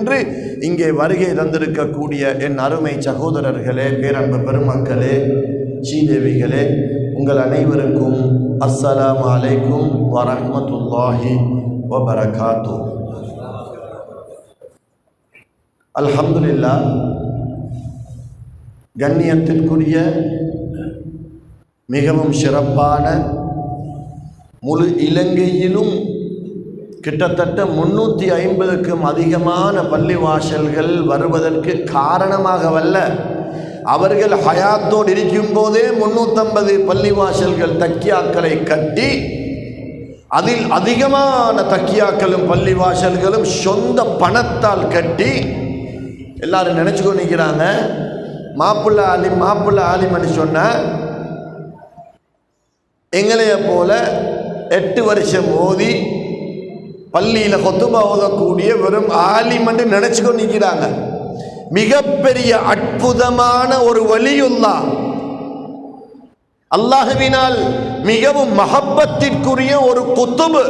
என்று இங்கே வருகை தந்திருக்கக்கூடிய என் அருமை சகோதரர்களே, பேரன்பு பெருமக்களே, சீதேவிகளே, உங்கள் அனைவருக்கும் அஸ்ஸலாமு அலைக்கும் வரஹ்மத்துல்லாஹி வபரகாத்துஹு. அல்ஹம்துலில்லாஹ். கண்ணியத்திற்குரிய மிகவும் சிறப்பான முழு இலங்கையிலும் கிட்டத்தட்ட 350க்கும் அதிகமான பள்ளிவாசல்கள் வருவதற்கு காரணமாகவல்ல, அவர்கள் ஹயாத்தோடு இருக்கும் போதே 350 பள்ளிவாசல்கள் தக்கியாக்களை கட்டி, அதில் அதிகமான தக்கியாக்களும் பள்ளிவாசல்களும் சொந்த பணத்தால் கட்டி, எல்லாரும் நினைச்சுக்கோ நிற்கிறாங்க மாப்பிள்ள ஆலிமன்னு சொன்ன எங்களைய போல 8 வருஷம் ஓதி பள்ளியில் கொத்துபா ஓதக்கூடிய வெறும் ஆலிமன்னு நினைச்சுக்கோ நிற்கிறாங்க. மிகப்பெரிய அற்புதமான ஒரு வலியுல்லாஹ், அல்லாஹ்வினால் மிகவும் மஹப்பத்திற்குரிய ஒரு குத்துபு.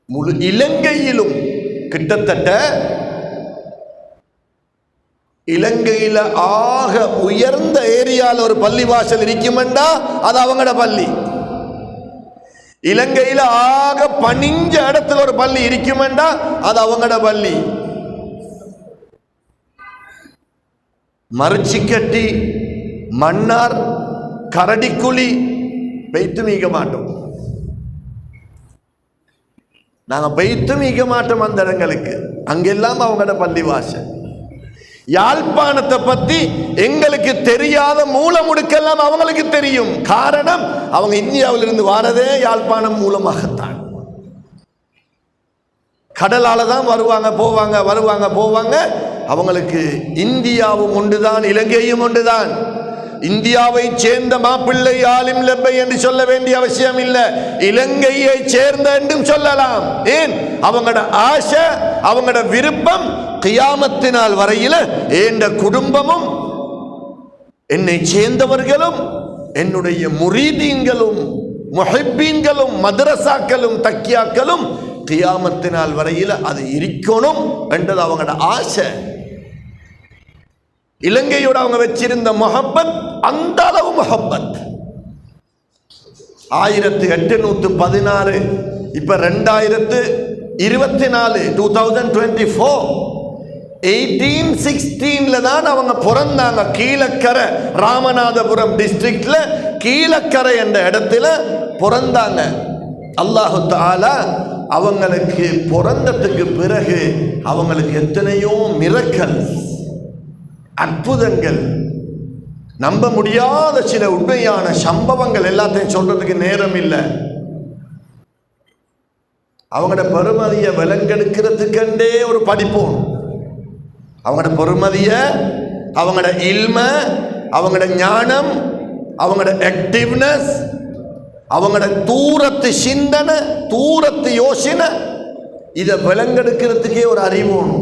முழு இலங்கையிலும் கிட்டத்தட்ட இலங்கையில ஆக உயர்ந்த ஏரியாவில் ஒரு பள்ளிவாசல் இருக்குமெண்டா அது அவங்களோட பள்ளி. இலங்கையில ஆக பணிஞ்ச இடத்துல ஒரு பள்ளி இருக்குமெண்டா அது அவங்களோட பள்ளி. மறுச்சிக்கட்டி, மன்னார், கரடிக்குழி பெய்த்து மீக்க மாட்டோம். நாங்க பெய்த்து மீக்க மாட்டோம் அந்த இடங்களுக்கு. அங்கெல்லாம் அவங்களோட பள்ளிவாசல். யாழ்ப்பாணத்தை பத்தி எங்களுக்கு தெரியாத மூல முடுக்கெல்லாம் அவங்களுக்கு தெரியும். காரணம், அவங்க இந்தியாவிலிருந்து வாரதே யாழ்ப்பாணம் மூலமாகத்தான். கடலால தான் வருவாங்க போவாங்க. அவங்களுக்கு இந்தியாவும் ஒன்றுதான், இலங்கையும் ஒன்றுதான். இந்தியாவை சேர்ந்த மாப்பிள்ளை ஆலிம் லெப்பை என்று சொல்ல வேண்டிய அவசியம் இல்லை, இலங்கையை சேர்ந்த என்றும் சொல்லலாம். ஏன்? அவங்களோட ஆசை, அவங்களோட விருப்பம் கியாமத்தினால் வரையில என்ற குடும்பமும் என்னை சேர்ந்தவர்களும் என்னுடைய முரீதீன்களும் முஹிப்பீன்களும் மதரசாக்களும் தக்கியாக்களும் கியாமத்தினால் வரையில அது இருக்கணும் என்றது அவங்களோட ஆசை. இலங்கையோட அவங்க வச்சிருந்த முஹப்பத் அந்த அளவு முஹப்பத். 1816 இப்ப 2024 2024 1816 தான் அவங்க பிறந்தாங்க. கீழக்கரை, ராமநாதபுரம் டிஸ்ட்ரிக்ட்ல கீழக்கரை என்ற இடத்துல பிறந்தாங்க. அல்லாஹு தஆலா அவங்களுக்கு பிறந்ததுக்கு பிறகு அவங்களுக்கு எத்தனையோ மிரக்கல், அற்புதங்கள், நம்ப முடியாத சில உண்மையான சம்பவங்கள் எல்லாத்தையும் சொல்றதுக்கு நேரம் இல்லை. அவங்களோட பெருமதியை விலங்கெடுக்கிறதுக்கண்டே ஒரு படிப்போம். அவங்களோட பொறுமதிய, அவங்களோட இல்ம, அவங்களோட ஞானம், அவங்களோட ஆக்டிவ்னஸ், அவங்களோட தூரத்து சிந்தனை, தூரத்து யோசனை, இதை விலங்கெடுக்கிறதுக்கே ஒரு அறிவோம்.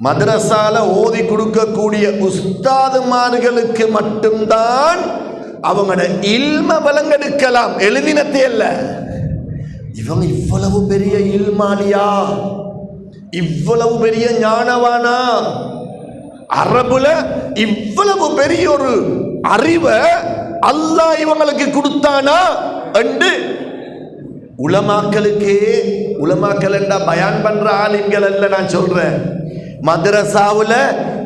மதரசால ஓதி கொடுக்கக்கூடிய உஸ்தாதுமார்களுக்கு மட்டும்தான் அவங்களோட இல்ம விலங்கெடுக்கலாம், எழுதினத்தே அல்ல. இவங்க இவ்வளவு பெரிய இல்மாலியா, இவ்வளவு பெரிய ஞானவானா, அரபுல இவ்வளவு பெரிய ஒரு அறிவை அல்லாஹ் இவங்களுக்கு கொடுத்தானா என்று உலமாக்களுக்கே, உலமாக்கள் என்றா பயான் பண்ற ஆலிம்கள் அல்ல நான் சொல்றேன், மதரசாவுல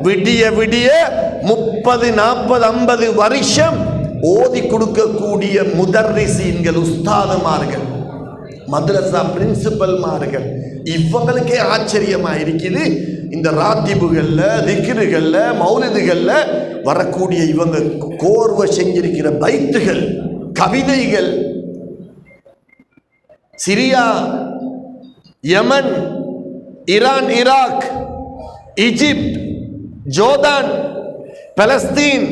விடிய 30 40 50 வருஷம் ஓதி கொடுக்கக்கூடிய முதர்ரிசீன்கள், உஸ்தாதுமார்கள், மதரசா பிரின்சிபல்மார்கள், இவங்களுக்கே ஆச்சரியமா இருக்குது. இந்த ராத்திபுகள்ல, திக்ருகள்ல, மௌலிதுகள்ல வரக்கூடிய இவங்க கோர்வை செஞ்சிருக்கிற பைத்துகள், கவிதைகள், சிரியா, யமன், ஈரான், ஈராக், ஈஜிப்ட், ஜோர்தான், பலஸ்தீன்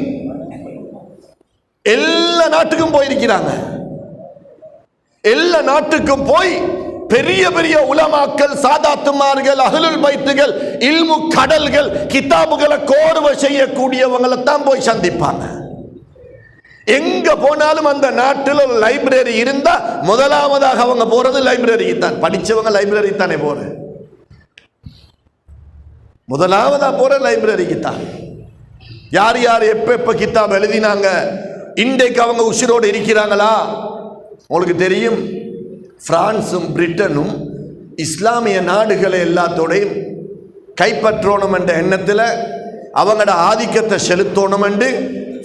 எல்லா நாட்டுக்கும் போயிருக்கிறாங்க. எல்லா நாட்டுக்கும் போய் பெரிய பெரிய உலமாக்கள், சாதாத்துமார்கள், அஹ்லுல் பைத்துகள், இல்மு கடல்கள், கிதாபுகளை கோர்வை செய்யக்கூடியவங்களை தான் போய் சந்திப்பாங்க. எங்க போனாலும் அந்த நாட்டில் ஒரு லைப்ரரி இருந்தா முதலாவதாக அவங்க போறது லைப்ரரி தான். படிச்சவங்க லைப்ரரி தானே போறது. முதலாவதா போற லைப்ரரிக்கு தான். யார் யார் எப்ப எப்ப கிதாப் எழுதினாங்க, இன்றைக்கு அவங்க உசிரோடு இருக்கிறாங்களா? உங்களுக்கு தெரியும், பிரான்சும் பிரிட்டனும் இஸ்லாமிய நாடுகளை எல்லாத்தோடையும் கைப்பற்றணும் என்ற எண்ணத்தில் அவங்களோட ஆதிக்கத்தை செலுத்தணும் என்று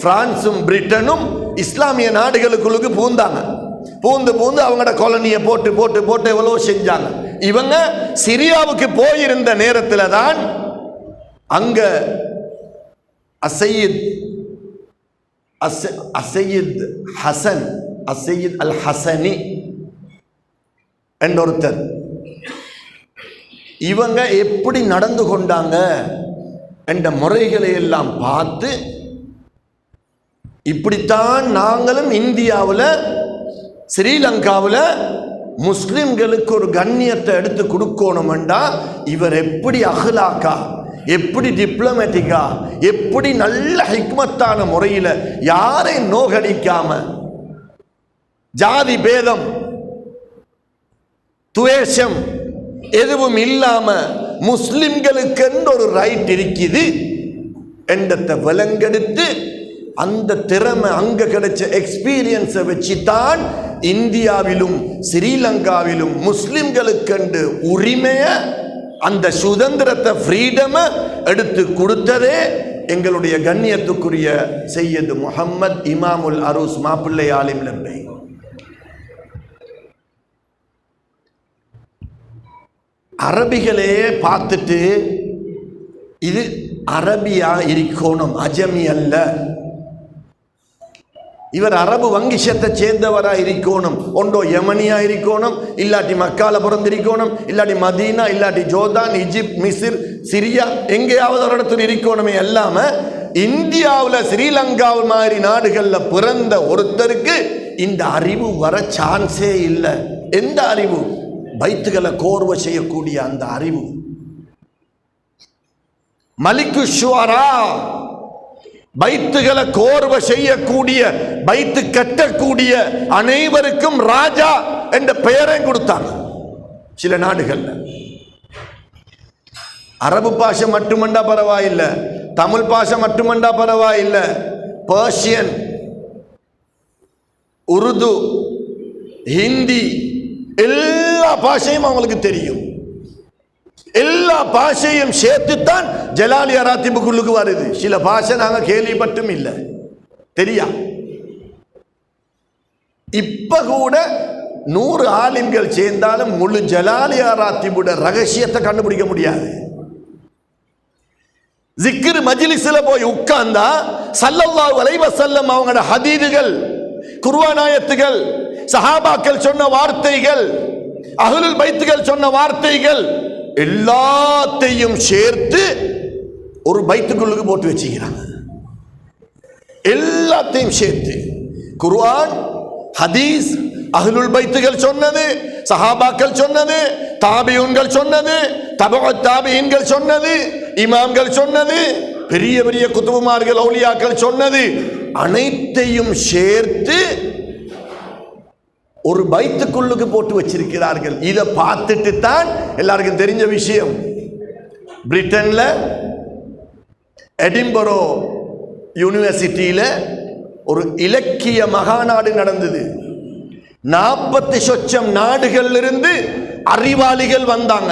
பிரான்சும் பிரிட்டனும் இஸ்லாமிய நாடுகளுக்குள்ளுக்கு பூந்தாங்க. பூந்து அவங்களோட காலனியை போட்டு போட்டு போட்டு எவ்வளோ செஞ்சாங்க. இவங்க சிரியாவுக்கு போயிருந்த நேரத்தில் தான் அங்க அசையீத் அல் ஹசனி என்றொருத்தர், இவங்க எப்படி நடந்து கொண்டாங்க என்ற முறைகளை எல்லாம் பார்த்து, இப்படித்தான் நாங்களும் இந்தியாவில் ஸ்ரீலங்காவில் முஸ்லிம்களுக்கு ஒரு கண்ணியத்தை எடுத்து கொடுக்கணும்டா, இவர் எப்படி அஹ்லாக்கா, எப்படி டிப்ளமேட்டிக்கா, எப்படி நல்ல ஹிக்மத்தான முறையில் யாரை நோகடிக்காம, ஜாதி பேதம் துவேஷம் எதுவும் இல்லாம முஸ்லிம்களுக்கு ஒரு ரைட் இருக்குது என்றதை விலங்கெடுத்து, அந்த திறமை அங்க கிடைச்ச எக்ஸ்பீரியன்ஸை வச்சுதான் இந்தியாவிலும் ஸ்ரீலங்காவிலும் முஸ்லிம்களுக்கு உரிமைய, அந்த சுதந்திரத்தை, ஃப்ரீடமை எடுத்து கொடுத்ததே எங்களுடைய கண்ணியத்துக்குரிய சையது முஹம்மது இமாமுல் அரூஸ் மாப்பிள்ளை ஆலிம் லம்பை. அரபிகளே பார்த்துட்டு இது அரபியா இருக்கணும், அஜமி அல்ல, இவர் அரபு வங்கிஷத்தை சேர்ந்தவரா இருக்கணும், ஒன்றோ யமனியா இருக்கணும், இல்லாட்டி மக்கால பிறந்திருக்கணும், இல்லாட்டி மதீனா, இல்லாட்டி ஜோர்தான், ஈஜிப்ட், மிஸ்ர், சிரியா, எங்கேயாவது ஒரு இடத்துல இருக்கணுமே. எல்லாம இந்தியாவில் ஸ்ரீலங்காவில் மாதிரி நாடுகளில் பிறந்த ஒருத்தருக்கு இந்த அறிவு வர சான்ஸே இல்லை. எந்த அறிவு? பைத்துகளை கோர்வை செய்யக்கூடிய அந்த அறிவு. மலிக்கு ஷுவரா, பைத்துகளை கோர்வை செய்யக்கூடிய, பைத்து கட்டக்கூடிய அனைவருக்கும் ராஜா என்ற பெயரை கொடுத்தாங்க. சில நாடுகள்ல அரபு பாஷை மட்டுமண்டா பரவாயில்லை, தமிழ் பாஷை மட்டுமண்டா பரவாயில்லை, பர்ஷியன், உருது, ஹிந்தி, எல்லா பாஷையும் அவங்களுக்கு தெரியும். எல்லா பாஷையும் சேர்த்துத்தான் ஜலாலியா ராத்திபுக்குள்ளுக்கு வருது. சில பாஷை நாங்க கேள்விப்பட்டும் இல்லை, தெரியா. இப்ப கூட 100 ஆலிம்கள் சேர்ந்தாலும் முழு ஜலாலியா ராத்திபுட ரகசியத்தை கண்டுபிடிக்க முடியாது. ஜிக்ர் மஜ்லிஸ்ல போய் உட்கார்ந்தா ஸல்லல்லாஹு அலைஹி வஸல்லம் அவங்களோட ஹதீதுகள், குர்ஆன் ஆயத்துகள், சஹாபாக்கள் சொன்ன வார்த்தைகள், அஹ்லுல் பைத்துகள் சொன்ன வார்த்தைகள் எல்லாத்தையும் சேர்த்து ஒரு பைத்துக்குள்ளுக்கு போட்டு வச்சுக்கிறாங்க. எல்லாத்தையும் சேர்த்து குர்ஆன், ஹதீஸ், அஹ்லுல் பைத்துகள் சொன்னது, சஹாபாக்கள் சொன்னது, தாபியூன்கள் சொன்னது, தபஅத் தாபிஈன்கள் சொன்னது, இமாம்கள் சொன்னது, பெரிய பெரிய குதுபுமார்கள், அவுலியாக்கள் சொன்னது அனைத்தையும் சேர்த்து ஒரு பைத்துக்குள்ளுக்கு போட்டு வச்சிருக்கிறார்கள். இதை பார்த்துட்டு தான் எல்லாருக்கும் தெரிஞ்ச விஷயம், பிரிட்டன்ல எடின்பரோ யூனிவர்சிட்டியில ஒரு இலக்கிய மகாநாடு நடந்தது. 40 சொச்சம் நாடுகள் இருந்து அறிவாளிகள் வந்தாங்க.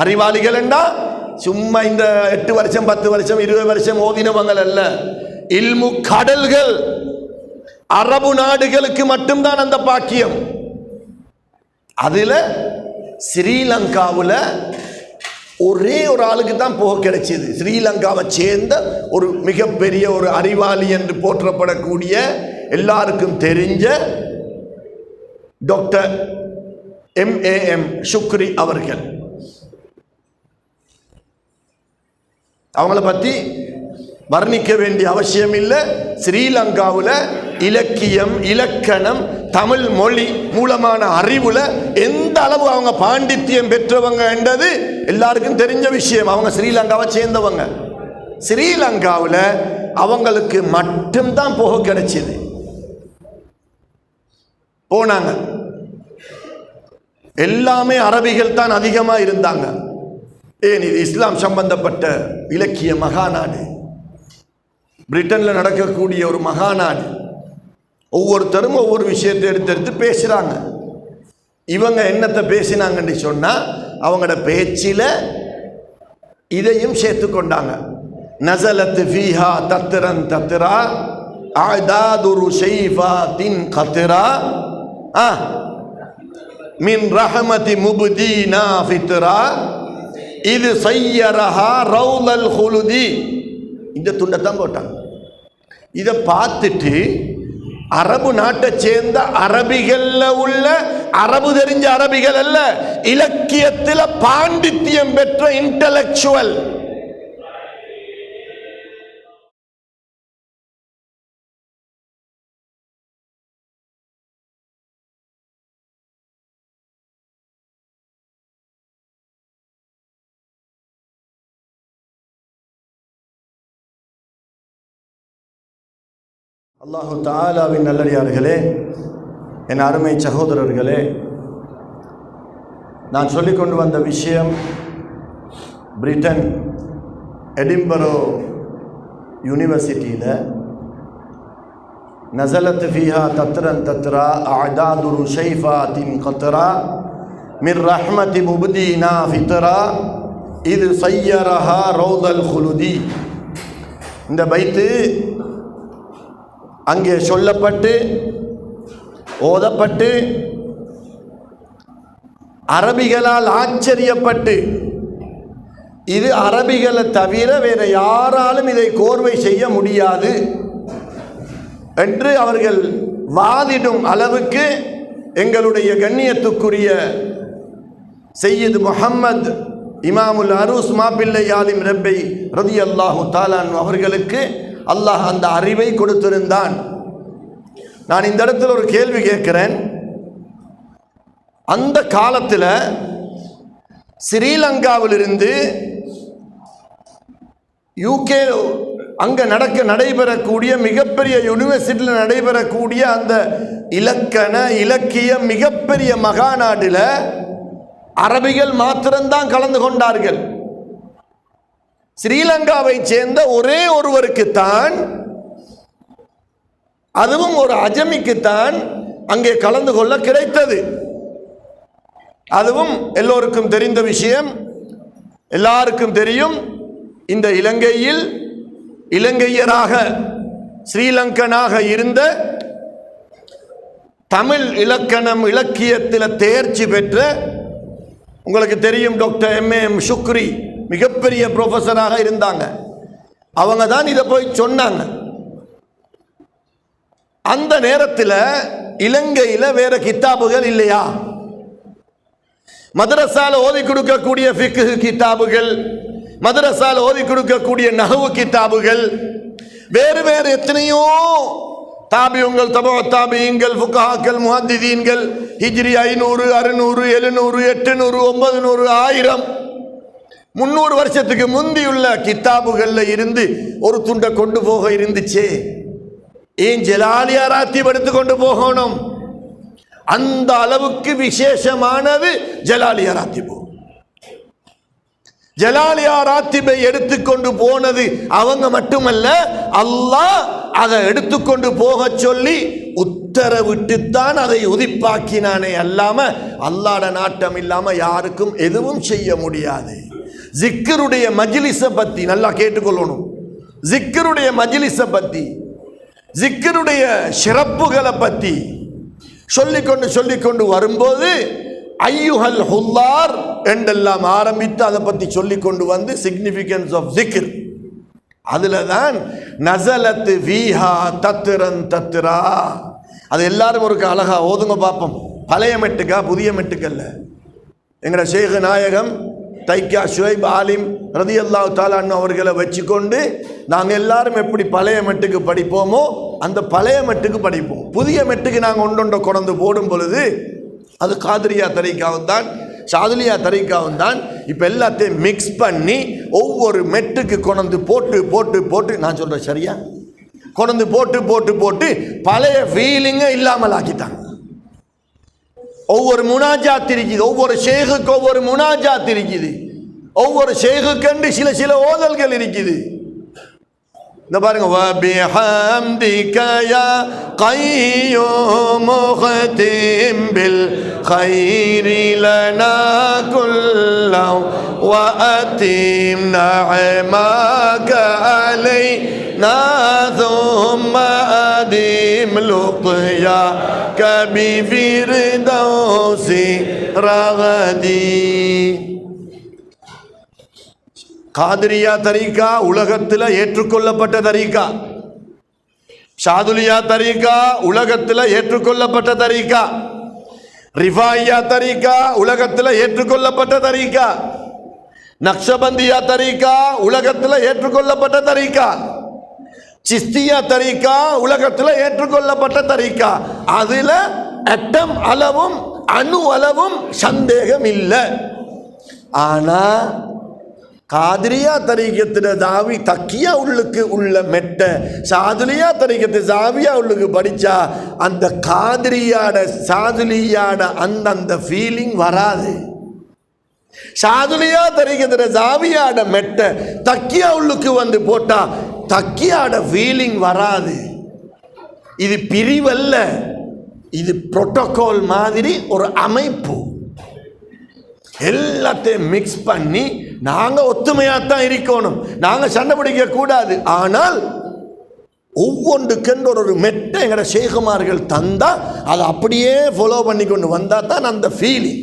அறிவாளிகள் என்றா சும்மா இந்த 8 வருஷம் 10 வருஷம் 20 வருஷம் ஓதினவங்க அல்ல, இல்மு கடல்கள். அரபு நாடுகளுக்கு மட்டும்தான் அந்த பாக்கியம். அதுல ஸ்ரீலங்காவில் ஒரே ஒரு ஆளுக்கு தான் போக கிடைச்சது. ஸ்ரீலங்காவை சேர்ந்த ஒரு மிகப்பெரிய ஒரு அறிவாளி என்று போற்றப்படக்கூடிய, எல்லாருக்கும் தெரிஞ்ச டாக்டர் MAM ஷுக்ரி அவர்கள். அவங்கள பற்றி வர்ணிக்க வேண்டிய அவசியம் இல்லை. ஸ்ரீலங்காவில் இலக்கியம், இலக்கணம், தமிழ் மொழி மூலமான அறிவுல எந்த அளவு அவங்க பாண்டித்யம் பெற்றவங்க என்றது எல்லாருக்கும் தெரிஞ்ச விஷயம். அவங்க ஸ்ரீலங்காவை சேர்ந்தவங்க. ஸ்ரீலங்காவில் அவங்களுக்கு மட்டும்தான் போக கிடைச்சது. போனாங்க, எல்லாமே அரபிகள் தான் அதிகமாக இருந்தாங்க. ஏன் இது இஸ்லாம் சம்பந்தப்பட்ட இலக்கிய மகாநாடு, பிரிட்டனில் நடக்கக்கூடிய ஒரு மகாநாடு. ஒவ்வொருத்தரும் ஒவ்வொரு விஷயத்தை எடுத்து பேசுகிறாங்க. இவங்க என்னத்தை பேசினாங்கன்னு சொன்னால் அவங்களோட பேச்சில் இதையும் சேர்த்து கொண்டாங்க. நஸலத் ஃபீஹா தத்ரன் தத்ரா அஅதாது ஷைஃபாத்தின் கத்ரா மின் ரஹமதி முப்தீனா ஃபித்ரா இது சய்யரஹா ரௌலல் ஹுலுதி. இந்த துண்டத்தான் போட்டாங்க. இதை பார்த்துட்டு அரபு நாட்டை சேர்ந்த அரபிகள்ல உள்ள அரபு தெரிஞ்ச அரபிகள் அல்ல, இலக்கியத்தில் பாண்டித்யம் பெற்ற இன்டலெக்சுவல் அல்லாஹு தஆலாவின் நல்லடியார்களே, என் அருமை சகோதரர்களே, நான் சொல்லிக்கொண்டு வந்த விஷயம் பிரிட்டன் எடின்பரோ யூனிவர்சிட்டியில் நஸலத் ஃபீஹா தத்ரன் தத்ரா அஅதாது ஷைஃபாத்தின் கத்ரா மிர் ரஹ்மதி முப்தீனா ஃபித்ரா இது சய்யரஹா ரௌதல் ஹுலுதி. இந்த பைத்து அங்கே சொல்லப்பட்டு ஓதப்பட்டு அரபிகளால் ஆச்சரியப்பட்டு, இது அரபிகளை தவிர வேற யாராலும் இதை கோர்வை செய்ய முடியாது என்று அவர்கள் வாதிடும் அளவுக்கு எங்களுடைய கண்ணியத்துக்குரிய சையீத் முஹம்மது இமாமுல் அரூஸ் மாப்பிள்ளை ஆலிம் ரப்பை ரலியல்லாஹு தஆலா அவர்களுக்கு அல்லாஹ் அந்த அறிவை கொடுத்திருந்தான். நான் இந்த இடத்துல ஒரு கேள்வி கேட்கிறேன். அந்த காலத்தில் ஸ்ரீலங்காவிலிருந்து யூகே அங்கே நடைபெறக்கூடிய மிகப்பெரிய யூனிவர்சிட்டியில் நடைபெறக்கூடிய அந்த இலக்கிய மிகப்பெரிய மகாநாட்டில் அரபிகள் மாத்திரம்தான் கலந்து கொண்டார்கள். ஸ்ரீலங்காவை சேர்ந்த ஒரே ஒருவருக்குத்தான், அதுவும் ஒரு அஜமிக்குத்தான் அங்கே கலந்து கொள்ள கிடைத்தது. அதுவும் எல்லோருக்கும் தெரிந்த விஷயம், எல்லாருக்கும் தெரியும். இந்த இலங்கையில் இலங்கையராக ஸ்ரீலங்கனாக இருந்த தமிழ் இலக்கியத்தில் தேர்ச்சி பெற்ற, உங்களுக்கு தெரியும், டாக்டர் M.A.M. சுக்ரி மிகப்பெரிய ப்ரொஃபஸராக இருந்தாங்க. அவங்க தான் இதை போய் சொன்னாங்க. அந்த நேரத்தில் இலங்கையில் வேற கித்தாபுகள் இல்லையா? மதரசால ஓதி கொடுக்கக்கூடிய ஃபிக்ஹ் கித்தாபுகள், மதரசால ஓதி கொடுக்கக்கூடிய நஹ்வு கித்தாபுகள், வேறு வேறு எத்தனையோ தாபியுங்கள், தபா தாபியங்கள், ஃபுகஹாக்கள், முஹத்திதீன்கள், ஹிஜ்ரி 500 600 700 800 900 1000 300 வருஷத்துக்கு முந்தியுள்ள கித்தாபுகள்ல இருந்து ஒரு துண்டை கொண்டு போக இருந்துச்சே, ஏன் ஜலாலியா ராத்திப் எடுத்து கொண்டு போகணும்? அந்த அளவுக்கு விசேஷமானது ஜலாலியா ராத்திபு. ஜலாலியா ராத்திபை எடுத்துக்கொண்டு போனது அவங்க மட்டுமல்ல, அல்லாஹ் அதை எடுத்துக்கொண்டு போக சொல்லி உத்தரவிட்டுத்தான் அதை உதிப்பாக்கினானே அல்லாம அல்லாஹ்ட நாட்டம் இல்லாம யாருக்கும் எதுவும் செய்ய முடியாது. ஜிக்ருடைய மஜ்லிஸை பத்தி நல்லா கேட்டுக்கொள்ளணும். ஜிக்ருடைய மஜ்லிஸை பத்தி, ஜிக்ருடைய சிறப்புகளை பத்தி சொல்லிக்கொண்டு வரும்போது ஐயுஹல் ஹுல்லார் என்றெல்லாம் ஆரம்பித்து அதை பற்றி சொல்லிக்கொண்டு வந்து சிக்னிஃபிகன்ஸ் ஆஃப் ஜிக்ர், அதில் தான் நஸலத் ஃபீஹா தத்ரன் தத்ரா. அது எல்லாரும் ஒரு அழகா ஓதுங்க பார்ப்போம். பழைய மெட்டுக்கா புதிய மெட்டுக்கல்ல. எங்களோட ஷேக் நாயகம் தைக்கா ஷுவைப் ஆலிம் ரலியல்லாஹு தஆலா அன்ஹு அவர்களை வச்சுக்கொண்டு நாங்கள் எல்லாரும் எப்படி பழைய மெட்டுக்கு படிப்போமோ அந்த பழைய மெட்டுக்கு படிப்போம். புதிய மெட்டுக்கு நாங்கள் ஒன்றொன்றை கொண்டு போடும் பொழுது அது காதிரியா தரீக்காவும் தான், ஷாதுலியா தரீக்காவும் தான். இப்போ எல்லாத்தையும் மிக்ஸ் பண்ணி ஒவ்வொரு மெட்டுக்கு கொண்டு போட்டு போட்டு போட்டு, நான் சொல்கிறேன் சரியா, கொண்டு போட்டு போட்டு போட்டு பழைய ஃபீலிங்கை இல்லாமல் ஆக்கிட்டாங்க. ஒவ்வொரு முனாஜாத் இருக்குது, ஒவ்வொரு ஷேகுக்கு ஒவ்வொரு முனாஜாத் இருக்குது. ஒவ்வொரு ஷேகுக்கண்டு சில சில ஓதல்கள் இருக்குது. இந்த பாருங்க, وَبِحَمْدِكَ يَا قَيُّومُ خَتِمْ بِالْخَيْرِ لَنَا كُلًّا وَأَتِمْ نَعْمَكَ عَلَيْنَا ثُمَّ أَدِمْ لُطْيَكَ بِفِرْدَوْسِ رَغَدِي. காதிரியா தரீகா உலகத்தில் ஏற்றுக்கொள்ளப்பட்ட தரீகா. ஷாதுலியா தரீகா உலகத்தில் ஏற்றுக்கொள்ளப்பட்ட தரீகா. ரிஃபாயியா தரீகா உலகத்தில் ஏற்றுக்கொள்ளப்பட்ட தரீகா. நக்ஷபந்தியா தரீகா உலகத்தில் ஏற்றுக்கொள்ளப்பட்ட தரீகா. சிஸ்தியா தரீகா உலகத்தில் ஏற்றுக்கொள்ளப்பட்ட தரீகா. அதுல அட்டம் அளவும் அணு அளவும் சந்தேகம் இல்லை. ஆனா காதிரியா தரீகத்தின தாவி தக்கியா உள்ளுக்கு உள்ள மெட்ட சாதுலியா தரீகத்து சாவியா உள்ளுக்கு படிச்சா அந்த காதிரியாட சாதுலியாட அந்த ஃபீலிங் வராது. சாதுலியா தரீகத்தின சாவியாட மெட்ட தக்கியா உள்ளுக்கு வந்து போட்டா தக்கியாட ஃபீலிங் வராது. இது பிரிவல்ல, இது புரோட்டோகால் மாதிரி ஒரு அமைப்பு. எல்லாத்தையும் மிக்ஸ் பண்ணி நாங்கள் ஒத்துமையாத்தான் இருக்கணும், நாங்கள் சண்டை பிடிக்க கூடாது. ஆனால் ஒவ்வொன்றுக்கென்று ஒரு மெட்டை எங்களோட ஷேகுமார்கள் தந்தா அதை அப்படியே ஃபாலோ பண்ணி கொண்டு வந்தா தான் அந்த ஃபீலிங்.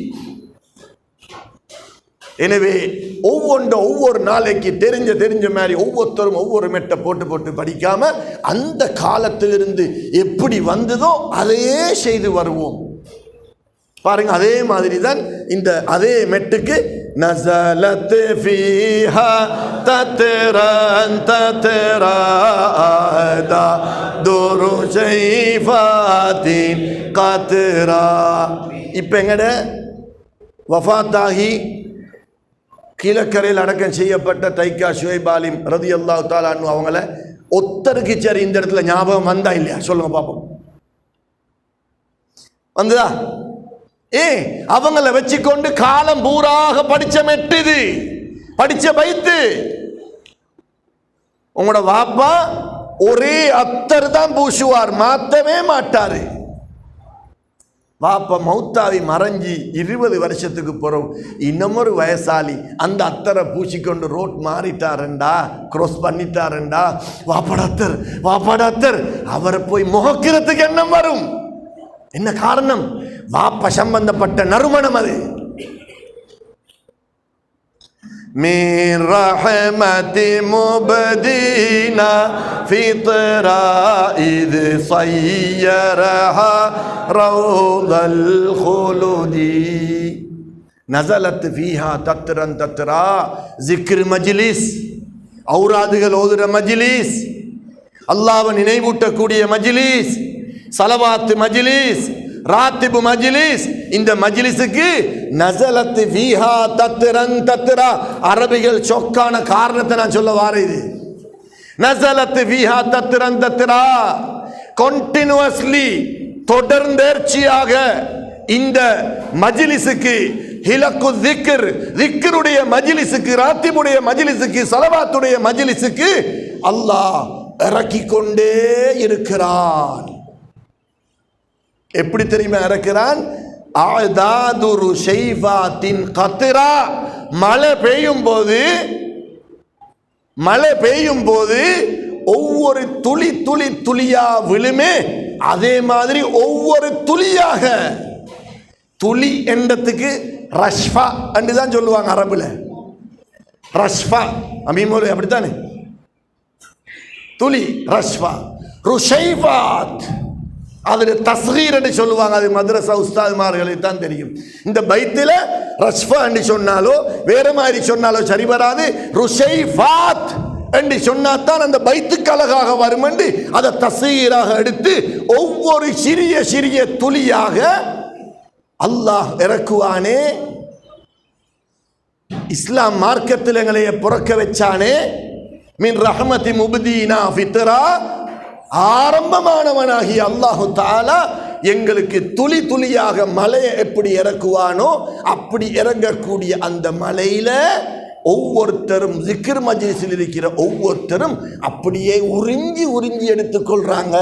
எனவே ஒவ்வொரு நாளைக்கு தெரிஞ்ச மாதிரி ஒவ்வொருத்தரும் ஒவ்வொரு மெட்டை போட்டு படிக்காம அந்த காலத்திலிருந்து எப்படி வந்ததோ அதையே செய்து வருவோம். பாருங்க, அதே மாதிரி தான் இந்த அதே மெட்டுக்கு நஸலத் ஃபீஹா தத்ரன் தத்ராதா துரு ஷைஃபாத்தின் கத்ரா. இப்போ எங்கட வஃபாத்தாகி கீழக்கரையில் அடக்கம் செய்யப்பட்ட தைக்கா ஷுவைப் ஆலிம் ரலியல்லாஹு தஆலா அன்ஹு அவங்கள ஒத்தருக்கு சரி இந்த இடத்துல ஞாபகம் வந்தா இல்லையா? சொல்லுங்க பாப்போம். வந்துதா? அவங்கள வச்சுக்கொண்டு காலம் பூராக படிச்ச மெட்டுது, படிச்ச பைத்து. உங்களோட வாப்பா ஒரே அத்தர் தான் பூசுவார், மாத்தவே மாட்டாரு. வாப்பா மௌத்தாவி மறைஞ்சி 20 வருஷத்துக்கு பிறகு இன்னமொரு வயசாளி அந்த அத்தரை பூசிக்கொண்டு ரோட் மாறிட்டாருண்டா, கிராஸ் பண்ணிட்டாருண்டா, வாப்பாட அத்தர் அவரை போய் முகக்கிறதுக்கு எண்ணம் வரும். என்ன காரணம்? வாப்ப சம்பந்தப்பட்ட நறுமணம் அது. மின் ரஹமதி முபதீனா ஃபித்ரா இது ஸய்யரஹா ரௌதல் குலுதி நஸலத் ஃபீஹா தத்ரன் தத்ரா. ஜிக்ர் மஜ்லிஸ், ஔராதுகள் ஓதுற மஜ்லிஸ், அல்லாஹ்வை நினைவூட்டக்கூடிய மஜ்லிஸ், சலவாத் மஜ்லிஸ், ராத்திபு மஜ்லிஸ். இந்த மஜ்லிஸுக்கு நஸலத் ஃபீஹா தத்ரன் தத்ரா. அரபிகள் சொக்கான காரணத்தை நான் சொல்ல வாரேன். இது நஸலத் ஃபீஹா தத்ரன் தத்ரா, கண்டினியூஸ்லி தொடர்ந்தேர்ச்சியாக இந்த மஜ்லிஸுக்கு, ஹிலக்கு திக்ர், திக்ருடைய மஜ்லிஸுக்கு, ராத்திபுடைய மஜ்லிஸுக்கு, சலவாத்துடைய மஜ்லிஸுக்கு அல்லாஹ் இறக்கிக் கொண்டே இருக்கிறான். எப்படி தெரியுமா இறக்கிறான்? ஆதாதுரு ஷைஃபாத்தின் கத்ரா. மழை பெய்யும் போது ஒவ்வொரு துளியா விழுமே, அதே மாதிரி ஒவ்வொரு துளியாக, துளி என்றதுக்கு ரஷ்ஃபா என்று தான் சொல்லுவாங்க அரபுல. ரஷ்ஃபா அமீமோல அப்படித்தானே, துளி ரஷ்ஃபா. ருஷைஃபாத் அதுல தஸ்கீர் என்று சொல்லுவாங்க. அது மദ്രസ உஸ்தாதுமார்களுக்கு தான் தெரியும். இந்த பைத்தில ரஷ்ஃபா என்று சொன்னாலோ வேற மாதிரி சொன்னாலோ சரி வராது. ருஷைஃபாத் என்று சொன்னாத்தான் அந்த பைத்துக்கு அழகாக வரும் என்று அதை தஸ்கீராக எடுத்து ஒவ்வொரு சிறிய சிறிய துளியாக அல்லாஹ் இறக்குவானே. இஸ்லாம் மார்க்கத்தில் எங்களை புறக்க வச்சானே. மின் ரஹமதி முபதீனா ஃபித்ரா, ஆரம்பமானவனாகிய அல்லாஹு தஆலா எங்களுக்கு துளி துளியாக மலையை எப்படி இறக்குவானோ அப்படி இறங்கக்கூடிய அந்த மலையில ஒவ்வொருத்தரும் zikr மஜ்லிஸில் இருக்கிற ஒவ்வொருத்தரும் அப்படியே உறிஞ்சி உறிஞ்சி எடுத்துக்கொள்றாங்க.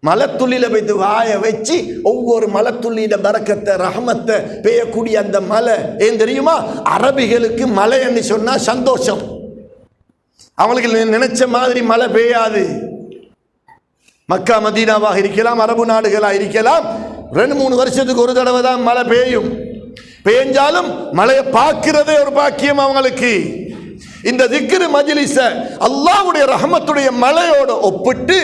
மலத்துள்ளில வைத்து வாய வச்சு ஒவ்வொரு மலத்துள்ளியில பரக்கத்தை ரஹமத்தை பெய்யக்கூடிய அந்த மலை ஏன் தெரியுமா? அரபிகளுக்கு மலை என்று சொன்னா சந்தோஷம். அவங்களுக்கு நினைச்ச மாதிரி மழை பெய்யாது. மக்கா மதீனாவாக இருக்கலாம், அரபு நாடுகளாக இருக்கலாம், 2-3 வருஷத்துக்கு ஒரு தடவை தான் மழை பெய்யும். பெய்ஞ்சாலும் மழையை பார்க்கிறதே ஒரு பாக்கியம் அவங்களுக்கு. இந்த zikr மஜ்லிஸ அல்லாஹ்வுடைய ரஹமத்துடைய மழையோட ஒப்பிட்டு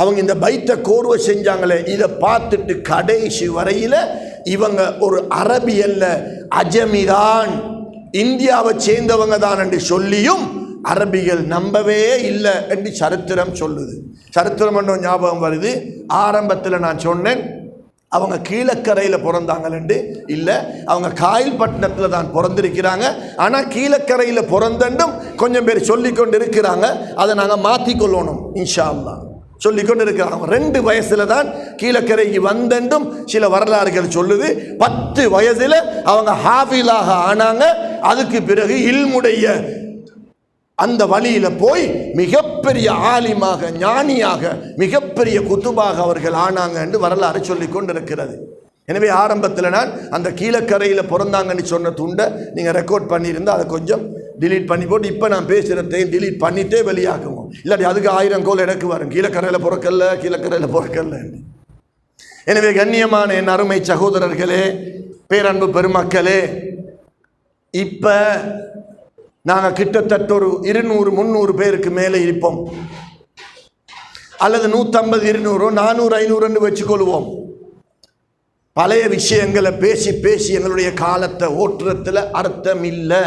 அவங்க இந்த பைத்த கோர்வை செஞ்சாங்களே, இதை பார்த்துட்டு கடைசி வரையில இவங்க ஒரு அரபி அல்ல, அஜமிதான், இந்தியாவை சேர்ந்தவங்க தான் என்று சொல்லியும் அரபிகள் நம்பவே இல்லை என்று சரித்திரம் சொல்லுது. சரித்திரம் ஒன்றும் ஞாபகம் வருது. ஆரம்பத்தில் நான் சொன்னேன் அவங்க கீழக்கரையில் பிறந்தாங்கன்னு. இல்லை, அவங்க காயல்பட்டினத்தில் தான் பிறந்திருக்கிறாங்க. ஆனால் கீழக்கரையில் பிறந்தண்டும் கொஞ்சம் பேர் சொல்லிக்கொண்டு இருக்கிறாங்க. அதை நாங்கள் மாற்றிக்கொள்ளணும் இன்ஷா அல்லாஹ். சொல்லிக்கொண்டு இருக்கிறாங்க. 2 வயசுல தான் கீழக்கரைக்கு வந்தென்றும் சில வரலாறுகள் சொல்லுது. 10 வயசுல அவங்க ஹாஃபிலாக ஆனாங்க. அதுக்கு பிறகு இல்முடைய அந்த வழியில போய் மிகப்பெரிய ஆலிமாக, ஞானியாக, மிகப்பெரிய குத்துபாக அவர்கள் ஆனாங்க என்று வரலாறு சொல்லிக் கொண்டிருக்கிறது. எனவே ஆரம்பத்தில் நான் அந்த கீழக்கரையில் பிறந்தாங்கன்னு சொன்ன துண்டை நீங்கள் ரெக்கார்ட் பண்ணியிருந்தால் அதை கொஞ்சம் டிலீட் பண்ணி போட்டு இப்போ நான் பேசுகிறதையும் டிலீட் பண்ணிட்டே வெளியாக்குவோம். இல்லாட்டி அதுக்கு 1000 கோல் எனக்கு வரும். கீழக்கரையில் பிறக்கல்ல, கீழக்கரையில் பிறக்கல்ல. எனவே கண்ணியமான என் அருமை சகோதரர்களே, பேரன்பு பெருமக்களே, இப்போ நாங்கள் கிட்டத்தட்ட ஒரு 200-300 பேருக்கு மேலே இருப்போம். அல்லது 150, 200, 400, 500 வச்சுக்கொள்வோம். பழைய விஷயங்களை பேசி பேசி எங்களுடைய காலத்தை ஓட்டுறதுல அர்த்தம் இல்லை.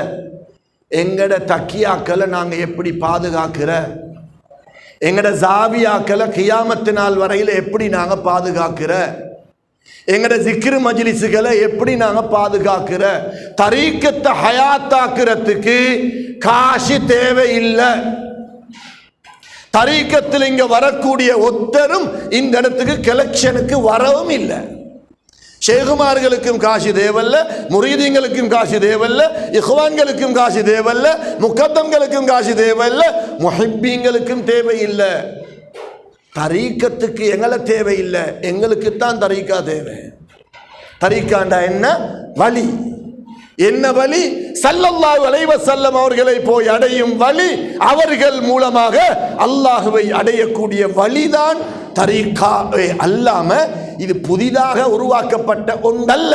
எங்கட தக்கியாக்களை நாங்கள் எப்படி பாதுகாக்கிற, எங்கட ஜாவியாக்களை கியாமத்து நாள் வரையில் எப்படி நாங்கள் பாதுகாக்கிற, எங்கட zikr மஜ்லிஸுகளை எப்படி நாங்கள் பாதுகாக்கிற, தரீக்கத்தை ஹயாத்தாக்குறதுக்கு காசு தேவையில்லை. தரீக்கத்தில் இங்கே வரக்கூடிய ஒத்தரும் இந்த இடத்துக்கு கலெக்ஷனுக்கு வரவும் இல்லை. ஷேகுமார்களுக்கும் காசு தேவல்ல, முரீதீங்களுக்கும் காசு தேவல்ல, இஹ்வான்களுக்கும் காசு தேவல்ல, முகத்தம்களுக்கும் காசு தேவையில்ல, முஹிப்பீங்களுக்கும் தேவையில்லை. தரீக்கத்துக்கு எங்களை தேவையில்லை, எங்களுக்குத்தான் தரீக்கா தேவை. தரீக்காண்டா என்ன? வழி. என்ன வழி? ஸல்லல்லாஹு அலைஹி வஸல்லம் அவர்களை போய் அடையும் வழி, அவர்கள் மூலமாக அல்லாஹுவை அடையக்கூடிய வழிதான் தரீக்காவே அல்லாம இது புதிதாக உருவாக்கப்பட்ட ஒன்றல்ல.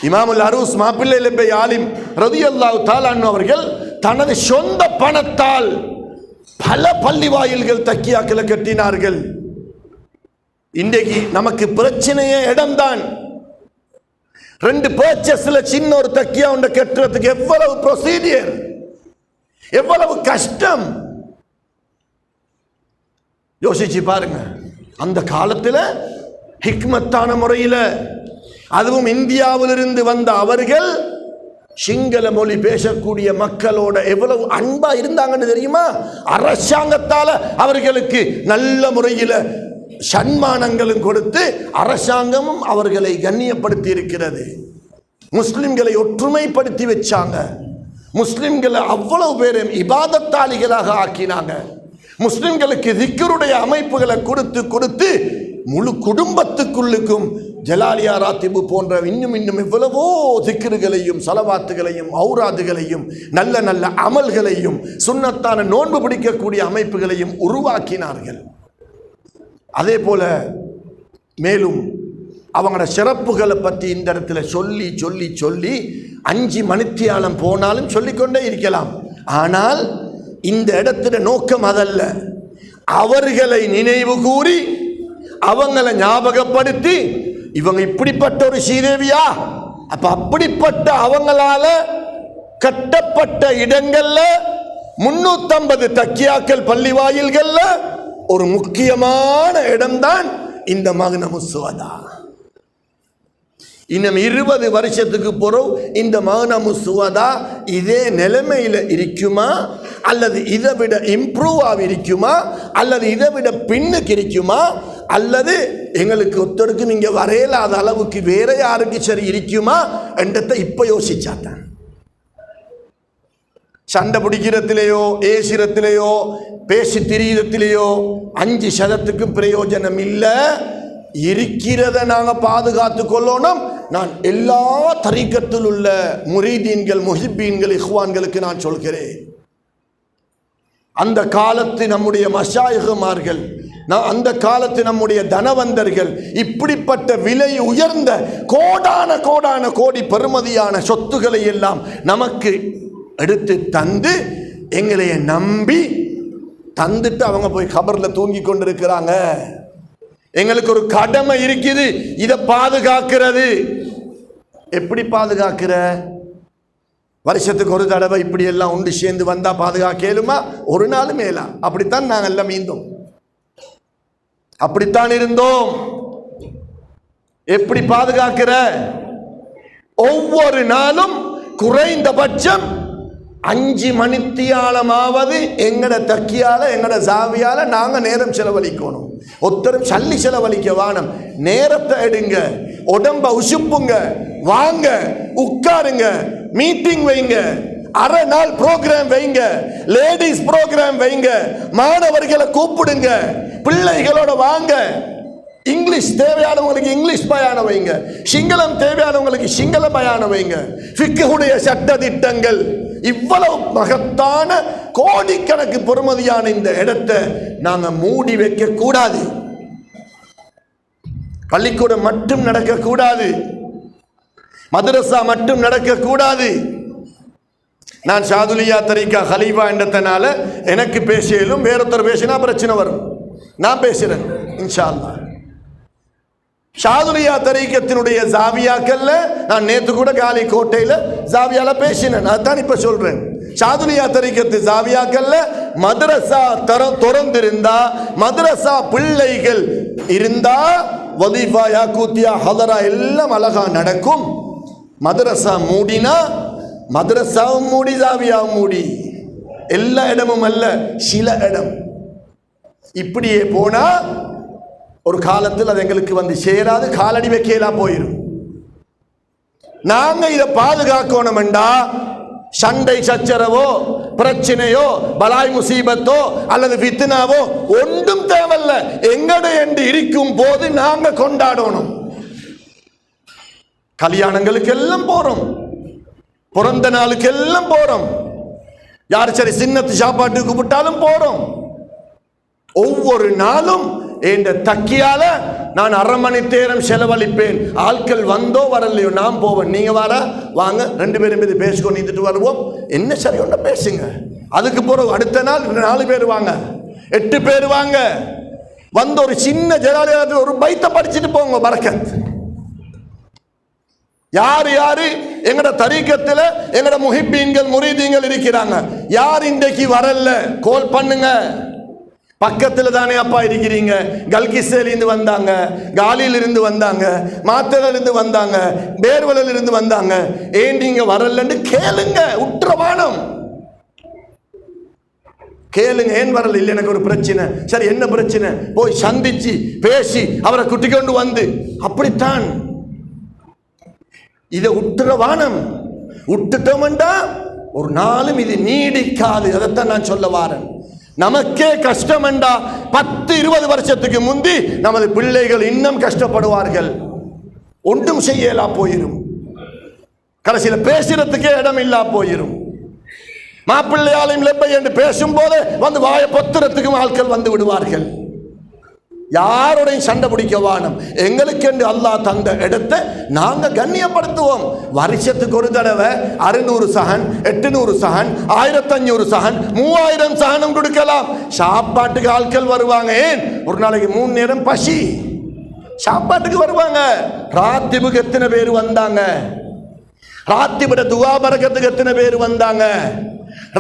இமாமுல் அரூஸ் மாப்பிள்ளை லெப்பை ஆலிம் ரலியல்லாஹு தஆலா அன்ஹு அவர்கள் தனது சொந்த பணத்தால் பல பள்ளி வாயில்கள் தக்கியாக்களை கட்டினார்கள். இன்றைக்கு நமக்கு பிரச்சனையே இடம்தான். 2 பர்ச்சேஸ்ல சின்ன ஒரு தக்கியா ஒன்று கட்டுறதுக்கு எவ்வளவு ப்ரொசீஜர், எவ்வளவு கஷ்டம் யோசிச்சு பாருங்க. அந்த காலத்தில் ஹிக்மத்தான முறையில், அதுவும் இந்தியாவிலிருந்து வந்த அவர்கள் சிங்கள மொழி பேசக்கூடிய மக்களோட எவ்வளவு அன்பா இருந்தாங்கன்னு தெரியுமா? அரசாங்கத்தால அவர்களுக்கு நல்ல முறையில் சன்மானங்களும் கொடுத்து அரசாங்கமும் அவர்களை கண்ணியப்படுத்தி இருக்கிறது. முஸ்லிம்களை ஒற்றுமைப்படுத்தி வச்சாங்க. முஸ்லிம்களை அவ்வளவு பேரும் இபாதத்தாளிகளாக ஆக்கினாங்க. முஸ்லிம்களுக்கு திக்ருடைய அமைப்புகளை கொடுத்து கொடுத்து முழு குடும்பத்துக்குள்ளுக்கும் ஜலாலியா ராத்திபு போன்ற இன்னும் எவ்வளவோ திக்ருகளையும் சலவாத்துகளையும் ஔராதுகளையும் நல்ல நல்ல அமல்களையும் சுன்னத்தான நோன்பு பிடிக்கக்கூடிய அமைப்புகளையும் உருவாக்கினார்கள். அதே போல மேலும் அவங்களோட சிறப்புகளை பற்றி இந்த இடத்துல சொல்லி சொல்லி சொல்லி 5 மணித்தியாலம் போனாலும் சொல்லிக்கொண்டே இருக்கலாம். ஆனால் இந்த இடத்துல நோக்கம் அதல்ல. அவர்களை நினைவு கூறி அவங்களை ஞாபகப்படுத்தி இவங்க இப்படிப்பட்ட ஒரு ஸ்ரீதேவியா, அப்ப அப்படிப்பட்ட அவங்களால கட்டப்பட்ட இடங்கள்ல 350 தக்கியாக்கள் பள்ளி வாயில்கள்ல ஒரு முக்கியமான இடம்தான் இந்த மக்னமு சுவதா. இன்னும் 20 வருஷத்துக்கு பிறகு இந்த மக்னமு சுவதா இதே நிலைமையில் இருக்குமா, அல்லது இதை விட இம்ப்ரூவ் ஆகி இருக்குமா, அல்லது இதை விட பின்னுக்கு இருக்குமா, அல்லது எங்களுக்கு ஒருத்தருக்கும் இங்கே வரையலாத அளவுக்கு வேற யாருக்கு சரி இருக்குமா என்றதை இப்ப யோசிச்சாத்தான். சண்டை பிடிக்கிறத்திலேயோ ஏசிரத்திலேயோ பேசி திரியத்திலேயோ 5% பிரயோஜனம் இல்லை. இருக்கிறத நாங்கள் பாதுகாத்து கொள்ளணும். நான் எல்லா தரீக்கத்தில் உள்ள முரீதீன்கள் முஹிப்பீன்கள் இஹ்வான்களுக்கு நான் சொல்கிறேன், அந்த காலத்து நம்முடைய மஷாயிகுமார்கள், அந்த காலத்து நம்முடைய தனவந்தர்கள் இப்படிப்பட்ட விலை உயர்ந்த கோடான கோடான கோடி பெறுமதியான சொத்துக்களை எல்லாம் நமக்கு எடுத்து தந்து எங்களைய நம்பி தந்துட்டு அவங்க போய் கபர்ல தூங்கி கொண்டிருக்கிறாங்க. எங்களுக்கு ஒரு கடமை இருக்குது, இதை பாதுகாக்கிறது. எப்படி பாதுகாக்கிற? வருஷத்துக்கு ஒரு தடவை இப்படி எல்லாம் உண்டு சேர்ந்து வந்தா பாதுகாக்கலுமா? ஒரு நாள் மேலா? அப்படித்தான் நாங்கள் எல்லாம் மீந்தோம், அப்படித்தான் இருந்தோம். எப்படி பாதுகாக்கிற? ஒவ்வொரு நாளும் குறைந்தபட்சம் 5 மணித்தியாலமாவது எங்கட தக்கியால எங்கட சாவியால நாங்க நேரம் செலவழிக்கணும். ஒருத்தரும் சல்லி செலவழிக்க வானம். நேரத்தை எடுங்க, உடம்ப உசுப்புங்க, வாங்க உட்காருங்க, மீட்டிங் வைங்க, அரை நாள் ப்ரோக்ராம் வைங்க, லேடிஸ் ப்ரோக்ராம் வைங்க, மாணவர்களை கூப்பிடுங்க, பிள்ளைகளோட வாங்க. இங்கிலீஷ் தேவையானவங்களுக்கு இங்கிலீஷ் பயானம் வைங்க, சிங்களம் தேவையானவங்களுக்கு சிங்கள பயானம் வைங்க. ஃபிக்ஹுடைய சட்ட திட்டங்கள், இவ்வளவு மகத்தான கோடிக்கணக்கு பொறுமதியான இந்த இடத்தை நாங்க மூடி வைக்க கூடாது. பள்ளிக்கூடம் மட்டும் நடக்க கூடாது, மதரசா மட்டும் நடக்க கூடாது. நான் ஷாதுலியா தரீகா ஹலீஃபா என்றதனால எனக்கு பேசியலும் வேறொருத்தர் பேசினா பிரச்சனை வரும். நான் பேசுறேன் இன்ஷா அல்லாஹ். ஷாதுலியா தரீகத்தினுடைய ஜாவியாக்கல்ல நான் நேத்து கூட காலி கோட்டையில ஜாவியால பேசினேன், அதான் இப்ப சொல்றேன். ஷாதுலியா தரீகத்து ஜாவியாக்கல்ல மதரசா திறந்திருந்தா, மதரசா பிள்ளைகள் இருந்தா வதீஃபா யாக்கூத்தியா ஹதரா எல்லாம் அழகா நடக்கும். மதரசா மூடினா மதரசாவும் மூடி ஜாவியாவும் மூடி, எல்லா இடமும் அல்ல சில இடம். இப்படியே போனா ஒரு காலத்தில் அது எங்களுக்கு வந்து சேராது, காலடி வைக்கலாம் போயிடும். நாங்க இதை பாதுகாக்கணும்டா சண்டை சச்சரவோ பிரச்சனையோ பலாய் முசீபத்தோ அல்லது ஃபித்னாவோ ஒன்றும் தேவையில்ல. எங்கட என்று இருக்கும் போது நாங்க கொண்டாடணும். கல்யாணங்களுக்கு எல்லாம் போறோம், பிறந்த நாளுக்கு எல்லாம் போறோம், யார் சரி சின்னத்து சாப்பாட்டுக்கு கூப்பிட்டாலும் போறோம். ஒவ்வொரு நாளும் என்ற தக்கியால நான் அரை மணி நேரம் செலவழிப்பேன். ஆட்கள் வந்தோ வரலையோ நான் போவேன். நீங்க வாங்க 2 பேரும் மீது பேசிக்கொண்டு இருந்துட்டு வருவோம். என்ன சரி ஒன்று பேசுங்க. அதுக்கு பிறகு அடுத்த நாள் 4 பேர் வாங்க, 8 பேர் வாங்க. வந்து ஒரு சின்ன ஜனாதிபதி ஒரு பைத்தை படிச்சுட்டு போங்க. பரக்கத் யாரு யாரு எங்கட தரீக்கத்துல எங்கட முஹிப்பீன்கள் முரீதீன்கள் இருக்கிறாங்க, யார் இன்றைக்கு வரல கோல் பண்ணுங்க. பக்கத்துல தானே அப்பா இருக்கிறீங்க. கல்கிஸ்ஸேல இருந்து வந்தாங்க, காலியில இருந்து வந்தாங்க, மாத்தல இருந்து வந்தாங்க, பேர்வலில் இருந்து வந்தாங்க. ஏன் நீங்க வரலன்னு கேளுங்க. உற்றவானம் கேளுங்க. ஏன் வரல? இல்லை எனக்கு ஒரு பிரச்சனை. சரி என்ன பிரச்சனை? போய் சந்திச்சு பேசி அவரை குட்டி கொண்டு வந்து. அப்படித்தான் இதை உற்றவானம். விட்டுட்டோம்டா ஒரு நாளும் இது நீடிக்காது. அதைத்தான் நான் சொல்ல வாரேன். நமக்கே கஷ்டம் என்றா 10-20 வருஷத்துக்கு முந்தி நமது பிள்ளைகள் இன்னும் கஷ்டப்படுவார்கள். ஒன்றும் செய்யலா போயிரும். கடைசியில் பேசுறதுக்கே இடம் இல்லா போயிரும். மாப்பிள்ளையாலையும் லெப்பை என்று பேசும் போது வந்து வாய பொத்துறதுக்கும் ஆட்கள் வந்து விடுவார்கள். யாரோடையும் சண்டை பிடிக்க வானம். எங்களுக்கு என்று அல்லாஹ் தந்த இடத்தை நாங்க கண்ணியப்படுத்துவோம். வருஷத்துக்கு ஒரு தடவை 600 சஹன் 800 சஹன் 1500 சஹன் 3000 சஹனும் கொடுக்கலாம். சாப்பாட்டுக்கு ஆட்கள் வருவாங்க. ஏன்? ஒரு நாளைக்கு 3 நேரம் பசி, சாப்பாட்டுக்கு வருவாங்க. ராத்திபுக்கு எத்தனை பேர் வந்தாங்க? ராத்திபுட துவா பரக்கத்துக்கு எத்தனை பேர் வந்தாங்க?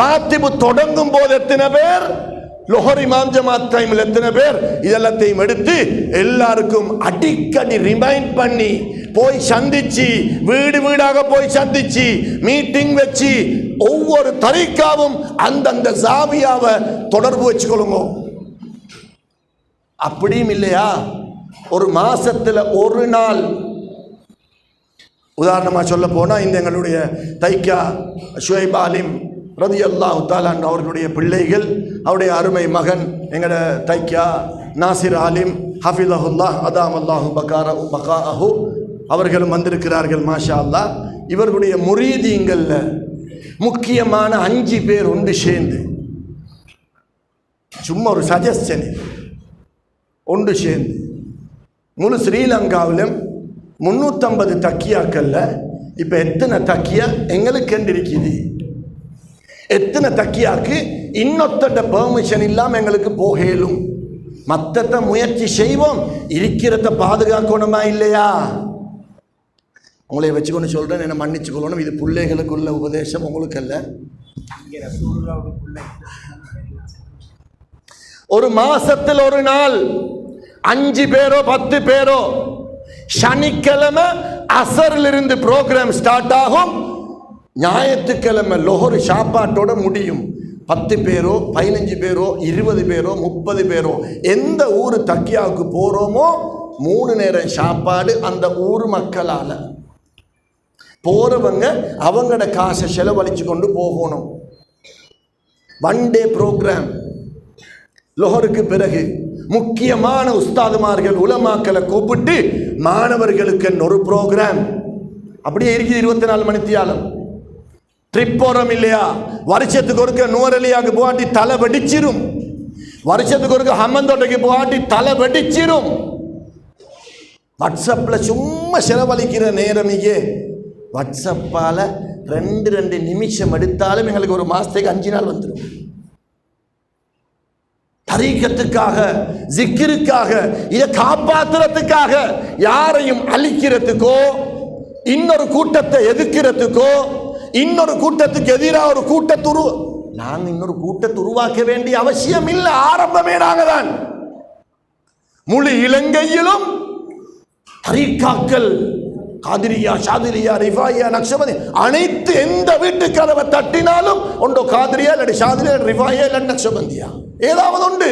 ராத்திபு தொடங்கும் போது எத்தனை பேர்? லோஹர் இமாம் ஜமாத் டைமில் எத்தனை பேர்? இதெல்லாத்தையும் எடுத்து எல்லாருக்கும் அடிக்கடி ரிமைண்ட் பண்ணி போய் சந்திச்சு, வீடு வீடாக போய் சந்திச்சு மீட்டிங் வச்சு ஒவ்வொரு தரீக்காவும் அந்தந்த ஜாவியாவை தொடர்பு வச்சுக்கொள்ளுங்க. அப்படியும் இல்லையா, ஒரு மாசத்துல ஒரு நாள், உதாரணமாக சொல்ல போனால் இந்த எங்களுடைய தைக்கா ஷுவைப் ஆலிம் ரலியல்லாஹு தஆலா அவர்களுடைய பிள்ளைகள், அவருடைய அருமை மகன் எங்களோட தைக்கா நாசிர் ஆலிம் ஹஃபிதஹுல்லாஹ் அதாமல்லாஹு பகாஅஹு அவர்களும் வந்திருக்கிறார்கள். மாஷா அல்லாஹ். இவர்களுடைய முரீதீங்கள்ல முக்கியமான 5 பேர் ஒன்று சேர்ந்து, சும்மா ஒரு சஜஷன், ஒன்று சேர்ந்து முழு ஸ்ரீலங்காவிலும் 350 தக்கியாக்கள்ல இப்ப எத்தனை தக்கியா எங்களுக்கு இருக்குது, எத்தனை தக்கியாக்கு இன்னொத்த பெர்மிஷன் இல்லாம எங்களுக்கு போகலும், மற்ற முயற்சி செய்வோம், இருக்கிறத பாதுகாக்கணுமா இல்லையா? உங்களை வச்சுக்கொண்டு சொல்றேன், என்ன மன்னிச்சு கொள்ளணும், இது பிள்ளைகளுக்குள்ள உபதேசம், உங்களுக்கு அல்ல. ஒரு மாசத்தில் ஒரு நாள் 5 பேரோ 10 பேரோ, சனிக்கிழமை அசரிலிருந்து ப்ரோக்ராம் ஸ்டார்ட் ஆகும், ஞாயிற்றுக்கிழமை லொஹர் சாப்பாட்டோட முடியும். 10 பேரோ 15 பேரோ 20 பேரோ 30 பேரோ எந்த ஊர் தக்கியாவுக்கு போறோமோ 3 நேரம் சாப்பாடு அந்த ஊர் மக்களால. போறவங்க அவங்களோட காசை செலவழிச்சு கொண்டு போகணும். 1 டே ப்ரோக்ராம். லொஹருக்கு பிறகு முக்கியமான உஸ்தாதுமார்கள் உலமாக்களை கூப்பிட்டு மாணவர்களுக்கு ஒரு ப்ரோக்ராம். அப்படியே இருக்குது 24 மணித்தியாலம். ட்ரிப் போறோம் இல்லையா, வருஷத்துக்கு ஒருக்க நூறலியாக்கு போகாட்டி தலை வெடிச்சிரும், வருஷத்துக்கு ஒருக்க ஹம்மந்தோட்டைக்கு போகாட்டி தலை வெடிச்சிரும். வாட்ஸ்அப்ல சும்மா செலவழிக்கிற நேரமையே, வாட்ஸ்அப்பால 2 நிமிஷம் எடுத்தாலும் எங்களுக்கு ஒரு மாசத்துக்கு 5 நாள் வந்துடும். தரீக்கத்துக்காக, ஜிக்கிருக்காக, இதை காப்பாற்றுறதுக்காக, யாரையும் அழிக்கிறதுக்கோ, இன்னொரு கூட்டத்தை எதிர்க்கிறதுக்கோ, இன்னொரு கூட்டத்துக்கு எதிராக ஒரு கூட்டத்தை நாங்க இன்னொரு கூட்டத்தை உருவாக்க வேண்டிய அவசியம் இல்லை. ஆரம்பமே நாங்க தான். முழு இலங்கையிலும் தரீக்காக்கள், காதிரியா, ஷாதிலியா, ரிஃபாயா, நக்ஷபந்தி, அனைத்து எந்த வீட்டு கதவை தட்டினாலும் ஒன்றோ காதிரியா இல்லாட்டி ஷாதிலியா, ரிஃபாயா இல்லாட்டி நக்ஷபந்தியா, ஏதாவது உண்டு.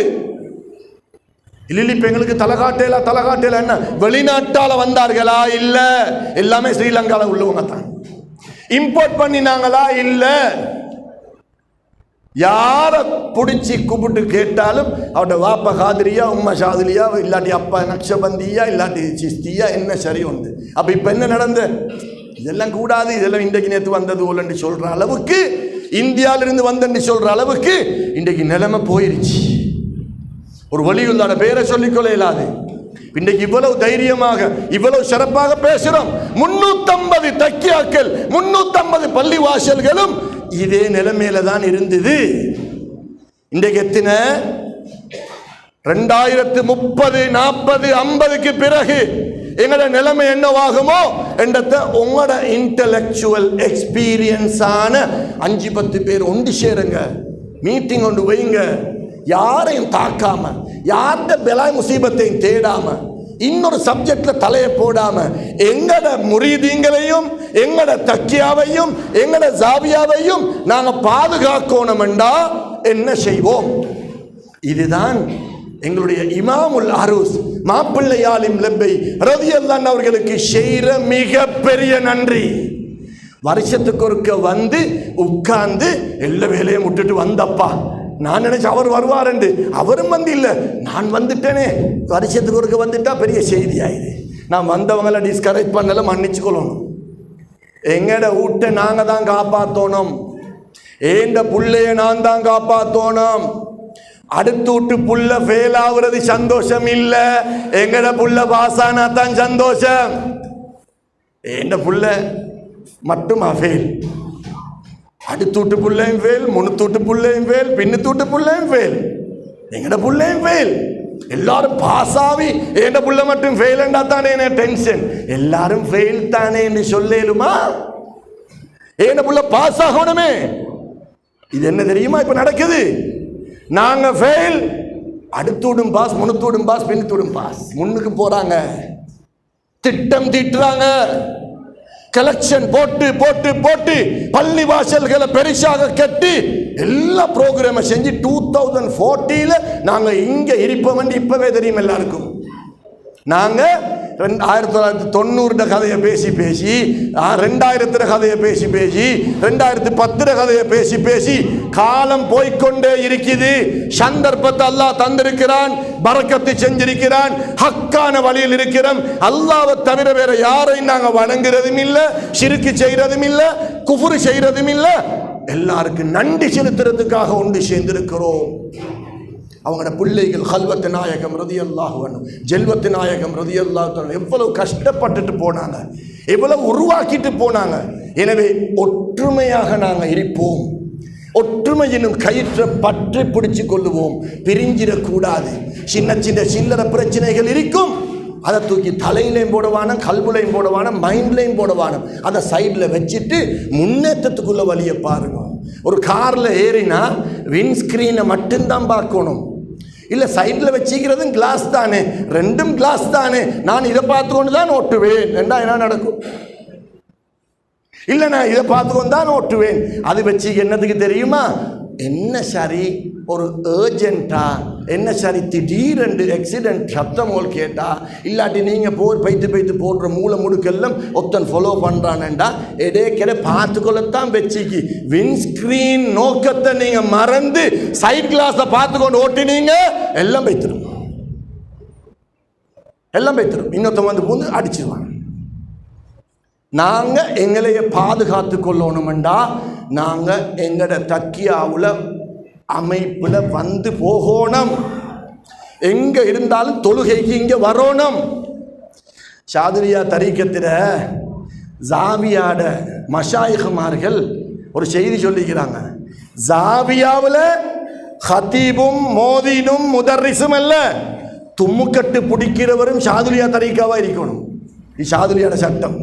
இல்ல இப்ப எங்களுக்கு தலகாட்டேல என்ன வெளிநாட்டால வந்தார்களா? இல்ல, எல்லாமே ஸ்ரீலங்கால உள்ளவங்க தான். இம்போர்ட் பண்ணினாங்களா? இல்ல. யார பிடிச்சி கூப்பிட்டு கேட்டாலும் அவட வாப்பா காதிரியா, உம்மா ஷாதிலியா, இல்லாட்டி அப்பா நக்ஷபந்தியா, இல்லாட்டி சிஸ்தியா, என்ன சரி உண்டு. அப்ப இப்ப என்ன நடந்த, இதெல்லாம் கூடாது, இதெல்லாம் இன்றைக்கு நேற்று வந்தது போலன்னு சொல்ற அளவுக்கு, இந்தியாவிலிருந்து வந்தன்னு சொல்ற அளவுக்கு இன்றைக்கு நிலைமை போயிருச்சு. ஒரு வழியுள்ளாட பேரை சொல்லிக்கொள்ள இயலாது. இன்றைக்கு இவ்வளவு தைரியமாக, இவ்வளவு சிறப்பாக பேசுறோம். 350 தக்கியாக்கள், 350 பள்ளி வாசல்களும் இதே நிலைமையில தான் இருந்தது. இன்றைக்கு எத்தனை? 2030, 40, 50க்கு பிறகு எங்களோட நிலைமை என்னவாகுமோ என்றத உங்களோட இன்டலெக்சுவல் எக்ஸ்பீரியன்ஸ் ஆன 5-10 பேர் ஒன்று சேருங்க, மீட்டிங் ஒன்று வைங்க. யாரையும் தாக்காம, யார்கிட்ட பெலாய் முசீபத்தையும் தேடாம, இன்னொரு சப்ஜெக்ட்ல தலையை போடாம, எங்கட முரீதீங்களையும் எங்கட தக்கியாவையும் எங்கட ஜாவியாவையும் நாங்க பாதுகாக்கணும் என்றா என்ன செய்வோம்? இதுதான் எங்களுடைய இமாமுல் அரூஸ் மாப்பிள்ளை ஆலிம் லெப்பை ரலியல்லாஹு அவர்களுக்கு செய்கிற மிகப்பெரிய நன்றி. வருஷத்துக்கு ஒருக்க வந்து உட்கார்ந்து எல்லா வேலையும் விட்டுட்டு வந்தப்பா, நான் நினைச்ச அவர் வருவார் என்று, அவரும் வந்து இல்லை, நான் வந்துட்டேனே. வருஷத்துக்கு ஒருக்க வந்துட்டா பெரிய செய்தி ஆயிடு. நான் வந்தவங்களை டிஸ்கரேஜ் பண்ணல, மன்னிச்சு கொள்ளணும். எங்கட வீட்டை நாங்க தான் காப்பாற்றணும், ஏண்ட புள்ளைய நான் தான் காப்பாற்றணும். அடுத்து விட்டு புள்ள ஃபெயில் ஆகுறது சந்தோஷம் இல்ல, எங்கட புள்ள பாசானா தான் சந்தோஷம். ஏண்ட புள்ள மட்டுமா ஃபெயில், அடுத்து விட்டு புள்ளையும் ஃபெயில், முன்னுத்தூட்டு புள்ளையும் ஃபெயில், பின்னுத்தூட்டு புள்ளையும் ஃபெயில், எங்கட புள்ளையும் ஃபெயில். எல்லாரும் பாஸ் ஆகி ஏண்ட புள்ள மட்டும் ஃபெயில் என்றா தானே டென்ஷன். எல்லாரும் ஃபெயில் தானே என்று சொல்லேலுமா? ஏண்ட புள்ள பாஸ் ஆகணுமே. இது என்ன தெரியுமா இப்ப நடக்குது? நாங்க ஃபெயில், அடுத்தூடும் பாஸ், முன்னுத்தூடும் பாஸ், பின்னுத்தூடும் பாஸ், முன்னுக்கு போறாங்க, திட்டம் தீட்டுறாங்க, கலெக்ஷன் போட்டு போட்டு போட்டு பள்ளி வாசல்களை பெருசாக கட்டி எல்லா ப்ரோக்ராமை செஞ்சு 2040 நாங்கள் இங்கே இருப்போம் இப்பவே தெரியும் எல்லாருக்கும். நாங்கள் 1990 கதையை பேசி 2000 கதையை பேசி 2010 கதையை பேசி காலம் போய்கொண்டே இருக்குது. சந்தர்ப்பத்தை அல்லாஹ் தந்திருக்கிறான், பரக்கத்தை செஞ்சிருக்கிறான், ஹக்கான வழியில் இருக்கிறோம். அல்லாஹ்வை தவிர வேற யாரையும் நாங்கள் வணங்குறதும் இல்லை, ஷிர்க் செய்யறதும் இல்லை, குஃப்ர் செய்யறதும் இல்லை. எல்லாருக்கும் நன்றி செலுத்துறதுக்காக ஒன்று சேர்ந்திருக்கிறோம். அவங்களோட பிள்ளைகள் கல்வத்து நாயகம் ரலியல்லாஹு அன்ஹு, ஜெல்வத்து நாயகம் ரலியல்லாஹு அன்ஹு எவ்வளவு கஷ்டப்பட்டுட்டு போனாங்க, எவ்வளவு உருவாக்கிட்டு போனாங்க. எனவே ஒற்றுமையாக நாங்கள் இருப்போம், ஒற்றுமையினும் கயிற்றை பற்றி பிடிச்சு கொள்ளுவோம், பிரிஞ்சிடக்கூடாது. சின்ன சின்ன சில்லற பிரச்சனைகள் இருக்கும், அதை தூக்கி தலையிலையும் போடவான, கல்புலையும் போடவான, மைண்ட்லையும் போடவான, அதை சைடில் வச்சுட்டு முன்னேற்றத்துக்குள்ள வழியை பாருங்க. ஒரு காரில் ஏறினா விண்ஸ்கிரீனை மட்டும்தான் பார்க்கணும், இல்லை சைடில் வச்சுக்கிறதும் கிளாஸ் தானே, ரெண்டும் கிளாஸ் தானே, நான் இதை பார்த்துக்கொண்டு தான் ஓட்டுவேன் என்றா என்ன நடக்கும்? இல்லை நான் இதை பார்த்துக்கொண்டு தான் ஓட்டுவேன். அது வச்சு என்னதுக்கு தெரியுமா? என்ன சரி ஒரு ஏர்ஜென்ட்டா, என்ன சரி திடீரென்று ஆக்சிடென்ட் சத்தம் போல் கேட்டா, இல்லாட்டி நீங்கள் பைத்து போடுற மூளை முடுக்கெல்லாம் ஒருத்தன் ஃபாலோ பண்ணுறான்டா எடேக்கிற பார்த்துக்கொள்ளத்தான் வச்சுக்கி. விண்ஸ்கிரீன் நோக்கத்தை நீங்கள் மறந்து சைட் கிளாஸை பார்த்துக்கொண்டு ஓட்டினீங்க, எல்லாம் பைத்திரும், எல்லாம் பைத்திரும். இன்னொருத்தன் வந்து பூந்து அடிச்சிருவாங்க. நாங்கள் எங்களைய பாதுகாத்து கொள்ளணுமெண்டா நாங்கள் எங்களோட தக்கியாவில் அமைப்பில் வந்து போகணும். எங்கே இருந்தாலும் தொழுகைக்கு இங்கே வரணும். ஷாதுலியா தரீக்கத்தில் ஜாவியாட மஷாயிகுமார்கள் ஒரு செய்தி சொல்லிக்கிறாங்க. ஜாவியாவில் ஹத்தீபும் மோதினும் முதர்ரிசும் அல்ல, தும்முக்கட்டு பிடிக்கிறவரும் ஷாதுலியா தரீக்காவா இருக்கணும். இது ஷாதுலியாட சட்டம்.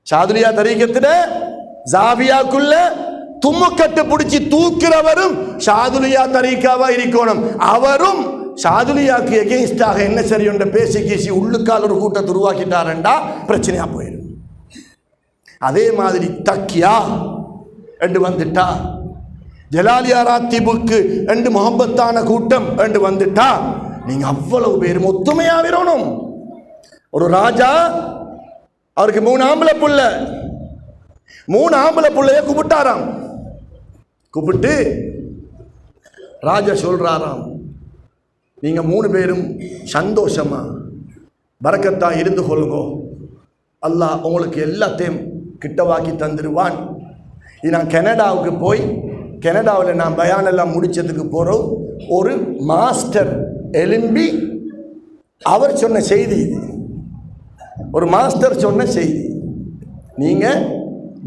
ஷாதுலியா தரீக்கத்தில் ஜாவியாக்குள்ள தும்முக்கட்டு பிடிச்சி தூக்கிறவரும் ஷாதுலியா தரீக்காவா இருக்கணும். அவரும் ஷாதுலியாக்கு எகெயின்ஸ்டாக என்ன சரி ஒன்ற பேசி உள்ளுக்கால் ஒரு கூட்டத்தை உருவாக்கிட்டாரண்டா பிரச்சனையா போயிடும். அதே மாதிரி தக்கியா என்று வந்துட்டா, ஜலாலியா ராத்திபுக்கு என்று முகப்பத்தான கூட்டம் என்று வந்துட்டா, நீங்க அவ்வளவு பேரும் ஒத்துமையா வரணும். ஒரு ராஜா, அவருக்கு 3 ஆம்பளை புள்ள, 3 ஆம்பளை புள்ளைய கூப்பிட்டாராம். கூப்பிட்டு ராஜா சொல்றாராம், நீங்க 3 பேரும் சந்தோஷமா பரக்கத்தா இருந்து கொள்ளுங்க, அல்லாஹ் உங்களுக்கு எல்லாத்தையும் கிட்டவாக்கி தந்துடுவான். இது நான் கனடாவுக்கு போய், கனடாவில் நான் பயானெல்லாம் முடிச்சதுக்கு போகிறோம். ஒரு மாஸ்டர் எலும்பி அவர் சொன்ன செய்தி இது. ஒரு மாஸ்டர் சொன்ன செய்தி, நீங்க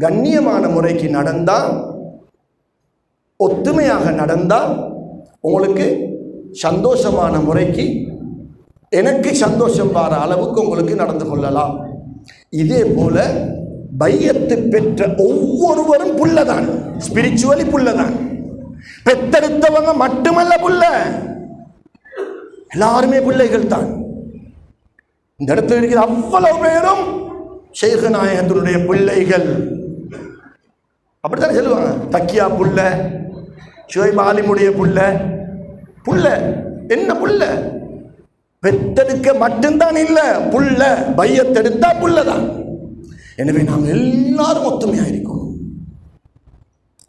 கண்ணியமான முறைக்கு நடந்தா, ஒத்துமையாக நடந்தா, உங்களுக்கு சந்தோஷமான முறைக்கு எனக்கு சந்தோஷம் வர அளவுக்கு உங்களுக்கு நடந்து கொள்ளலாம். இதே போல பையத்து பெற்ற ஒவ்வொருவரும் புள்ளதான், ஸ்பிரிச்சுவலி புள்ளதான். பெத்தெடுத்தவங்க மட்டுமல்ல புள்ள, எல்லாருமே பிள்ளைகள் தான். இந்த இடத்துல இருக்கிற அவ்வளவு பேரும் ஷேக் நாயகத்தினுடைய பிள்ளைகள். அப்படித்தானே சொல்லுவாங்க, தக்கியா புள்ள, ஷுவைப் ஆலிமுடைய புள்ள. புள்ள என்ன புள்ள? பெத்தெடுக்க மட்டும்தான் இல்லை, புள்ள பையத்தெடுத்தா புள்ளதான். எனவே நாங்கள் எல்லாரும் ஒத்துமையாக இருக்கணும்,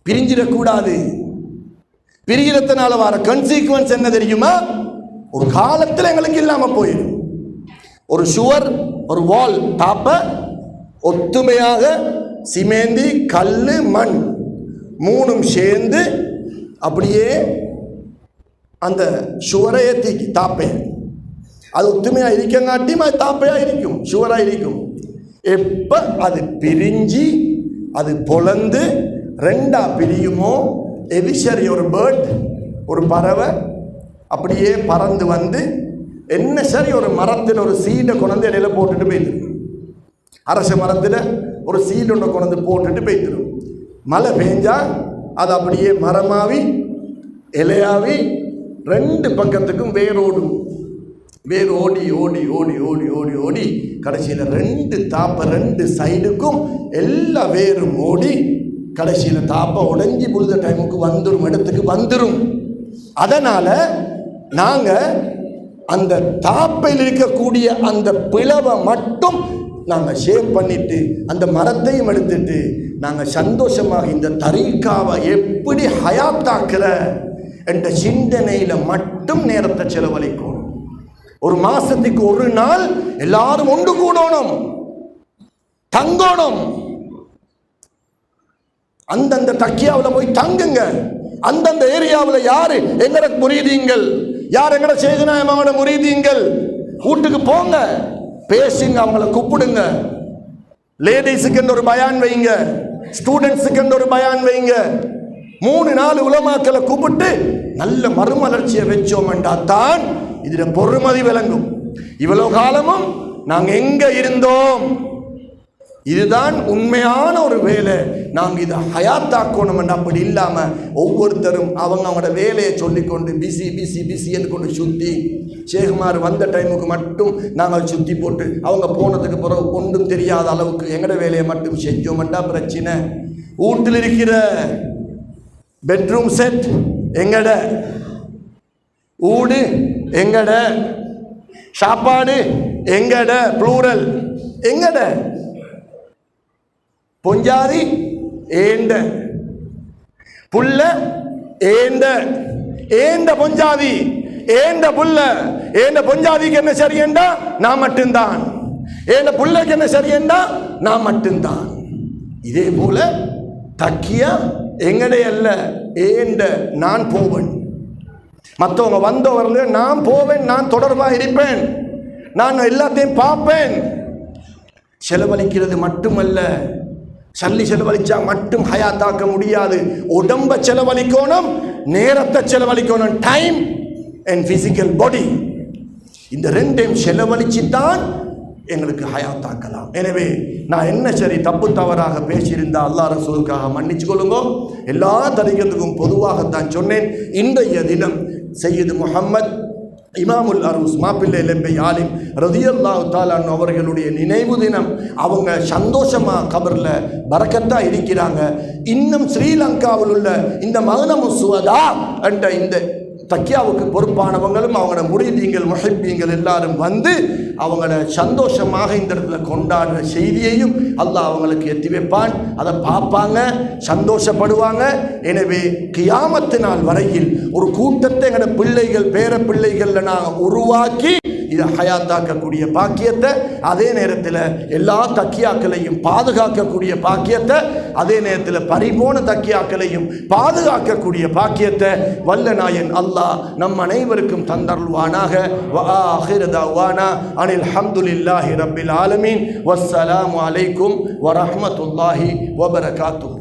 பிரிஞ்சிடக்கூடாது. பிரிகிறதுனால வர கன்சீக்வன்ஸ் என்ன தெரியுமா? ஒரு காலத்தில் எங்களுக்கு இல்லாமல் போயிடும். ஒரு சுவர், ஒரு வால் டாப்ப ஒத்துமையாக சிமேந்தி, கல், மண் 3ம் சேர்ந்து அப்படியே அந்த சுவரை ஏற்றி தாப்பை, அது ஒத்துமையாக இருக்கங்காட்டி அது தாப்பையாக இருக்கும், சுவராக இருக்கும். எப்போ அது பிரிஞ்சு அது பொலந்து 2ஆ பிரியுமோ, எலிசரி ஒரு பேர்ட், ஒரு பறவை அப்படியே பறந்து வந்து என்ன சரி ஒரு மரத்தில் ஒரு சீடை கொண்டு இடையில போட்டுட்டு போயிடும். அரச மரத்தில் ஒரு சீடை கொண்டு போட்டுட்டு போயிடும். மழை பெஞ்சா அது அப்படியே மரமாவி இலையாவி 2 பக்கத்துக்கும் வேரோடும். வேர் ஓடி ஓடி ஓடி ஓடி ஓடி ஓடி கடைசியில் 2 தாப்ப 2 சைடுக்கும் எல்லா வேரும் ஓடி கடைசியில் தாப்பை உடஞ்சி புழுத டைமுக்கு வந்துடும், இடத்துக்கு வந்துடும். அதனால் நாங்கள் அந்த தாப்பையில் இருக்கக்கூடிய அந்த பிளவை மட்டும் நாங்கள் ஷேப் பண்ணிட்டு அந்த மரத்தையும் எடுத்துட்டு நாங்கள் சந்தோஷமாக இந்த தரீக்காவை எப்படி ஹயாத்தாக்குற என்ற சிந்தனையில் மட்டும் நேரத்தை செலவழிக்கணும். ஒரு மாசத்துக்கு ஒரு நாள் எல்லாரும் ஒன்று கூடணும், தங்கணும். அந்தந்த தக்கியாவில் போய் தங்குங்க. அந்தந்த ஏரியாவில் யாரு எங்கட முரீதீங்கள், யார் எங்கட சேகநாயகமான முரீதீங்கள், வீட்டுக்கு போங்க, பேசுங்க, அவங்கள கூப்பிடுங்க. லேடிஸுக்கு ஒரு பயான் வைங்க, ஸ்டூடெண்ட்ஸுக்கு ஒரு பயான் வைங்க. 3-4 உலமாக்களை கூப்பிட்டு நல்ல மறுமலர்ச்சியை வச்சோம்டா தான் இதுல பொறுமதி விளங்கும். இவ்வளவு காலமும் நாங்க எங்க இருந்தோம், இதுதான் உண்மையான ஒரு வேலை. நாங்கள் இதை ஹயாத்தாக்கணும். அப்படி இல்லாமல் ஒவ்வொருத்தரும் அவங்களோட வேலையை சொல்லிக்கொண்டு பிஸி பிஸி பிஸின்னு கொண்டு சுற்றி ஷேகுமார் வந்த டைமுக்கு மட்டும் நாங்கள் சுற்றி போட்டு அவங்க போனதுக்கு பிறகு ஒன்றும் தெரியாத அளவுக்கு எங்களோட வேலையை மட்டும் செஞ்சோம்டா பிரச்சனை. வீட்டில் இருக்கிற பெட்ரூம் செட் எங்கட, ஊடு எங்கட, சாப்பாடு எங்கட, ப்ளூரல் எங்கட, பொஞ்சாதி ஏண்ட, புள்ள ஏண்ட, ஏண்ட பொஞ்சாதி ஏண்ட புள்ள, ஏண்ட பொஞ்சாதிக்கு என்ன சரியண்டா நான் மட்டும்தான், ஏண்ட புள்ளைக்கு என்ன சரியண்டா நான் மட்டும்தான். இதே போல தக்கியா எங்கடே அல்ல, ஏண்ட நான் போவேன். மற்றவங்க வந்தவர்கள நான் போவேன், நான் தொடர்பாக இருப்பேன், நான் எல்லாத்தையும் பார்ப்பேன். செலவழிக்கிறது மட்டுமல்ல, சல்லி செலவழிச்சா மட்டும் ஹயாத்தாக்க முடியாது. உடம்ப செலவழிக்கணும், நேரத்தை செலவழிக்கணும். டைம் அண்ட் பிசிக்கல் பாடி, இந்த ரெண்டையும் செலவழிச்சுத்தான் எங்களுக்கு ஹயாத்தாக்கலாம். எனவே நான் என்ன சரி தப்பு தவறாக பேசியிருந்தா அல்லாஹ் ரசூலுக்காக மன்னிச்சு கொள்ளுங்க. எல்லா தரிகத்துக்கும் பொதுவாகத்தான் சொன்னேன். இன்றைய தினம் சையது முஹம்மத் இமாமுல் அரூஸ் மாப்பிள்ளை லெம்பை ஆலிம் ரதியல்லாஹு தஆலா அவர்களுடைய நினைவு தினம். அவங்க சந்தோஷமா கபர்ல பரக்கத்தா இருக்கிறாங்க. இன்னும் ஸ்ரீலங்காவில் உள்ள இந்த மகனமு சுவதா என்ற இந்த தக்கியாவுக்கு பொறுப்பானவங்களும் அவங்களோட முரீதீங்கள் முஹிப்பீங்கள் எல்லாரும் வந்து அவங்கள சந்தோஷமாக இந்த இடத்துல கொண்டாடுற செய்தியையும் அல்லாஹ் அவங்களுக்கு எத்தி வைப்பான். அதை பார்ப்பாங்க, சந்தோஷப்படுவாங்க. எனவே கியாமத்து நாள் வரையில் ஒரு கூட்டத்தை எங்களோட பிள்ளைகள் பேர பிள்ளைகளில் நாங்கள் உருவாக்கி இதை ஹயாத்தாக்கக்கூடிய பாக்கியத்தை, அதே நேரத்தில் எல்லா தக்கியாக்களையும் பாதுகாக்கக்கூடிய பாக்கியத்தை, அதே நேரத்தில் பரிபூர்ண தக்கியாக்களையும் பாதுகாக்கக்கூடிய பாக்கியத்தை வல்ல நாயன் அல்லாஹ் நம் அனைவருக்கும் தந்தருள்வானாக. வ ஆகிரு தஅவானா அனில் ஹம்துலில்லாஹி ரப்பில் ஆலமீன். வஸ்ஸலாமு அலைக்கும் வரஹ்மத்துல்லாஹி வபரகாத்துஹு.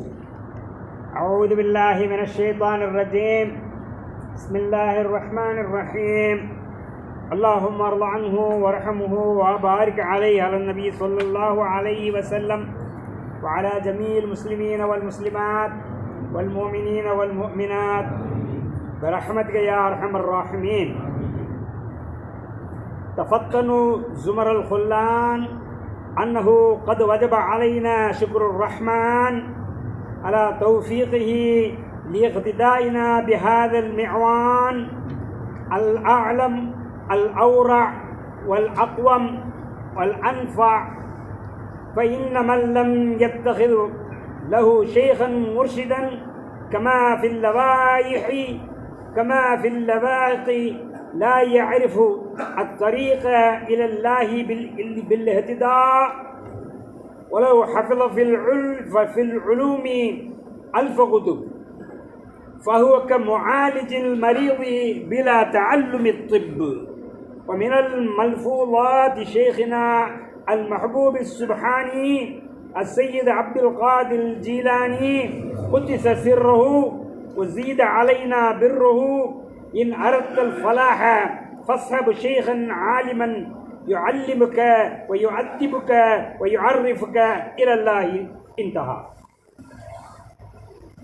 அஊது பில்லாஹி மினஷ் ஷைத்தானிர் ரஜீம். பிஸ்மில்லாஹிர் ரஹ்மானிர் ரஹீம். اللهم ارض عنه وارحمه وبارك عليه على النبي صلى الله عليه وسلم وعلى جميع المسلمين والمسلمات والمؤمنين والمؤمنات برحمتك يا ارحم الراحمين. تفطنوا زمر الخلان انه قد وجب علينا شكر الرحمن على توفيقه لاقتدائنا بهذا المعوان الاعلم الأورع والأقوم والأنفع. فإن من لم يتخذ له شيخا مرشدا كما في اللوائح كما في اللواق لا يعرف الطريق إلى الله بالاهتداء ولو حفظ في العلوم ألف كتب فهو كمعالج المريض بلا تعلم الطب. ومن الملفوظات شيخنا المحبوب السبحاني السيد عبد القادر الجيلاني قدس سره وزيد علينا بره: إن أردت الفلاح فاصحب شيخا عالما يعلمك ويعذبك ويعرفك إلى الله. انتهى.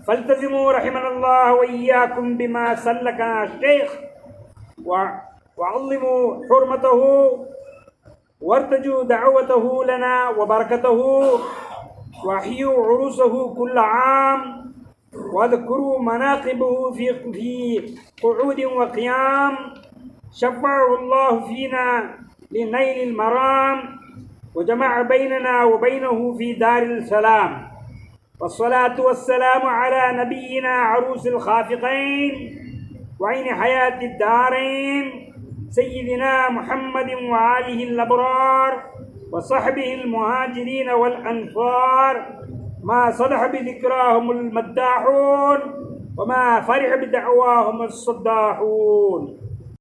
فالتزموا رحمنا الله وإياكم بما سلكنا الشيخ وعظموا حرمته وارتجوا دعوته لنا وبركته وأحيوا عروسه كل عام واذكروا مناقبه في قعود وقيام شفعه الله فينا لنيل المرام وجمع بيننا وبينه في دار السلام والصلاة والسلام على نبينا عروس الخافقين وعين حياة الدارين سيدنا محمد وآله الأبرار وصحبه المهاجرين والأنصار ما صدح بذكراهم المداحون وما فرح بدعواهم الصداحون.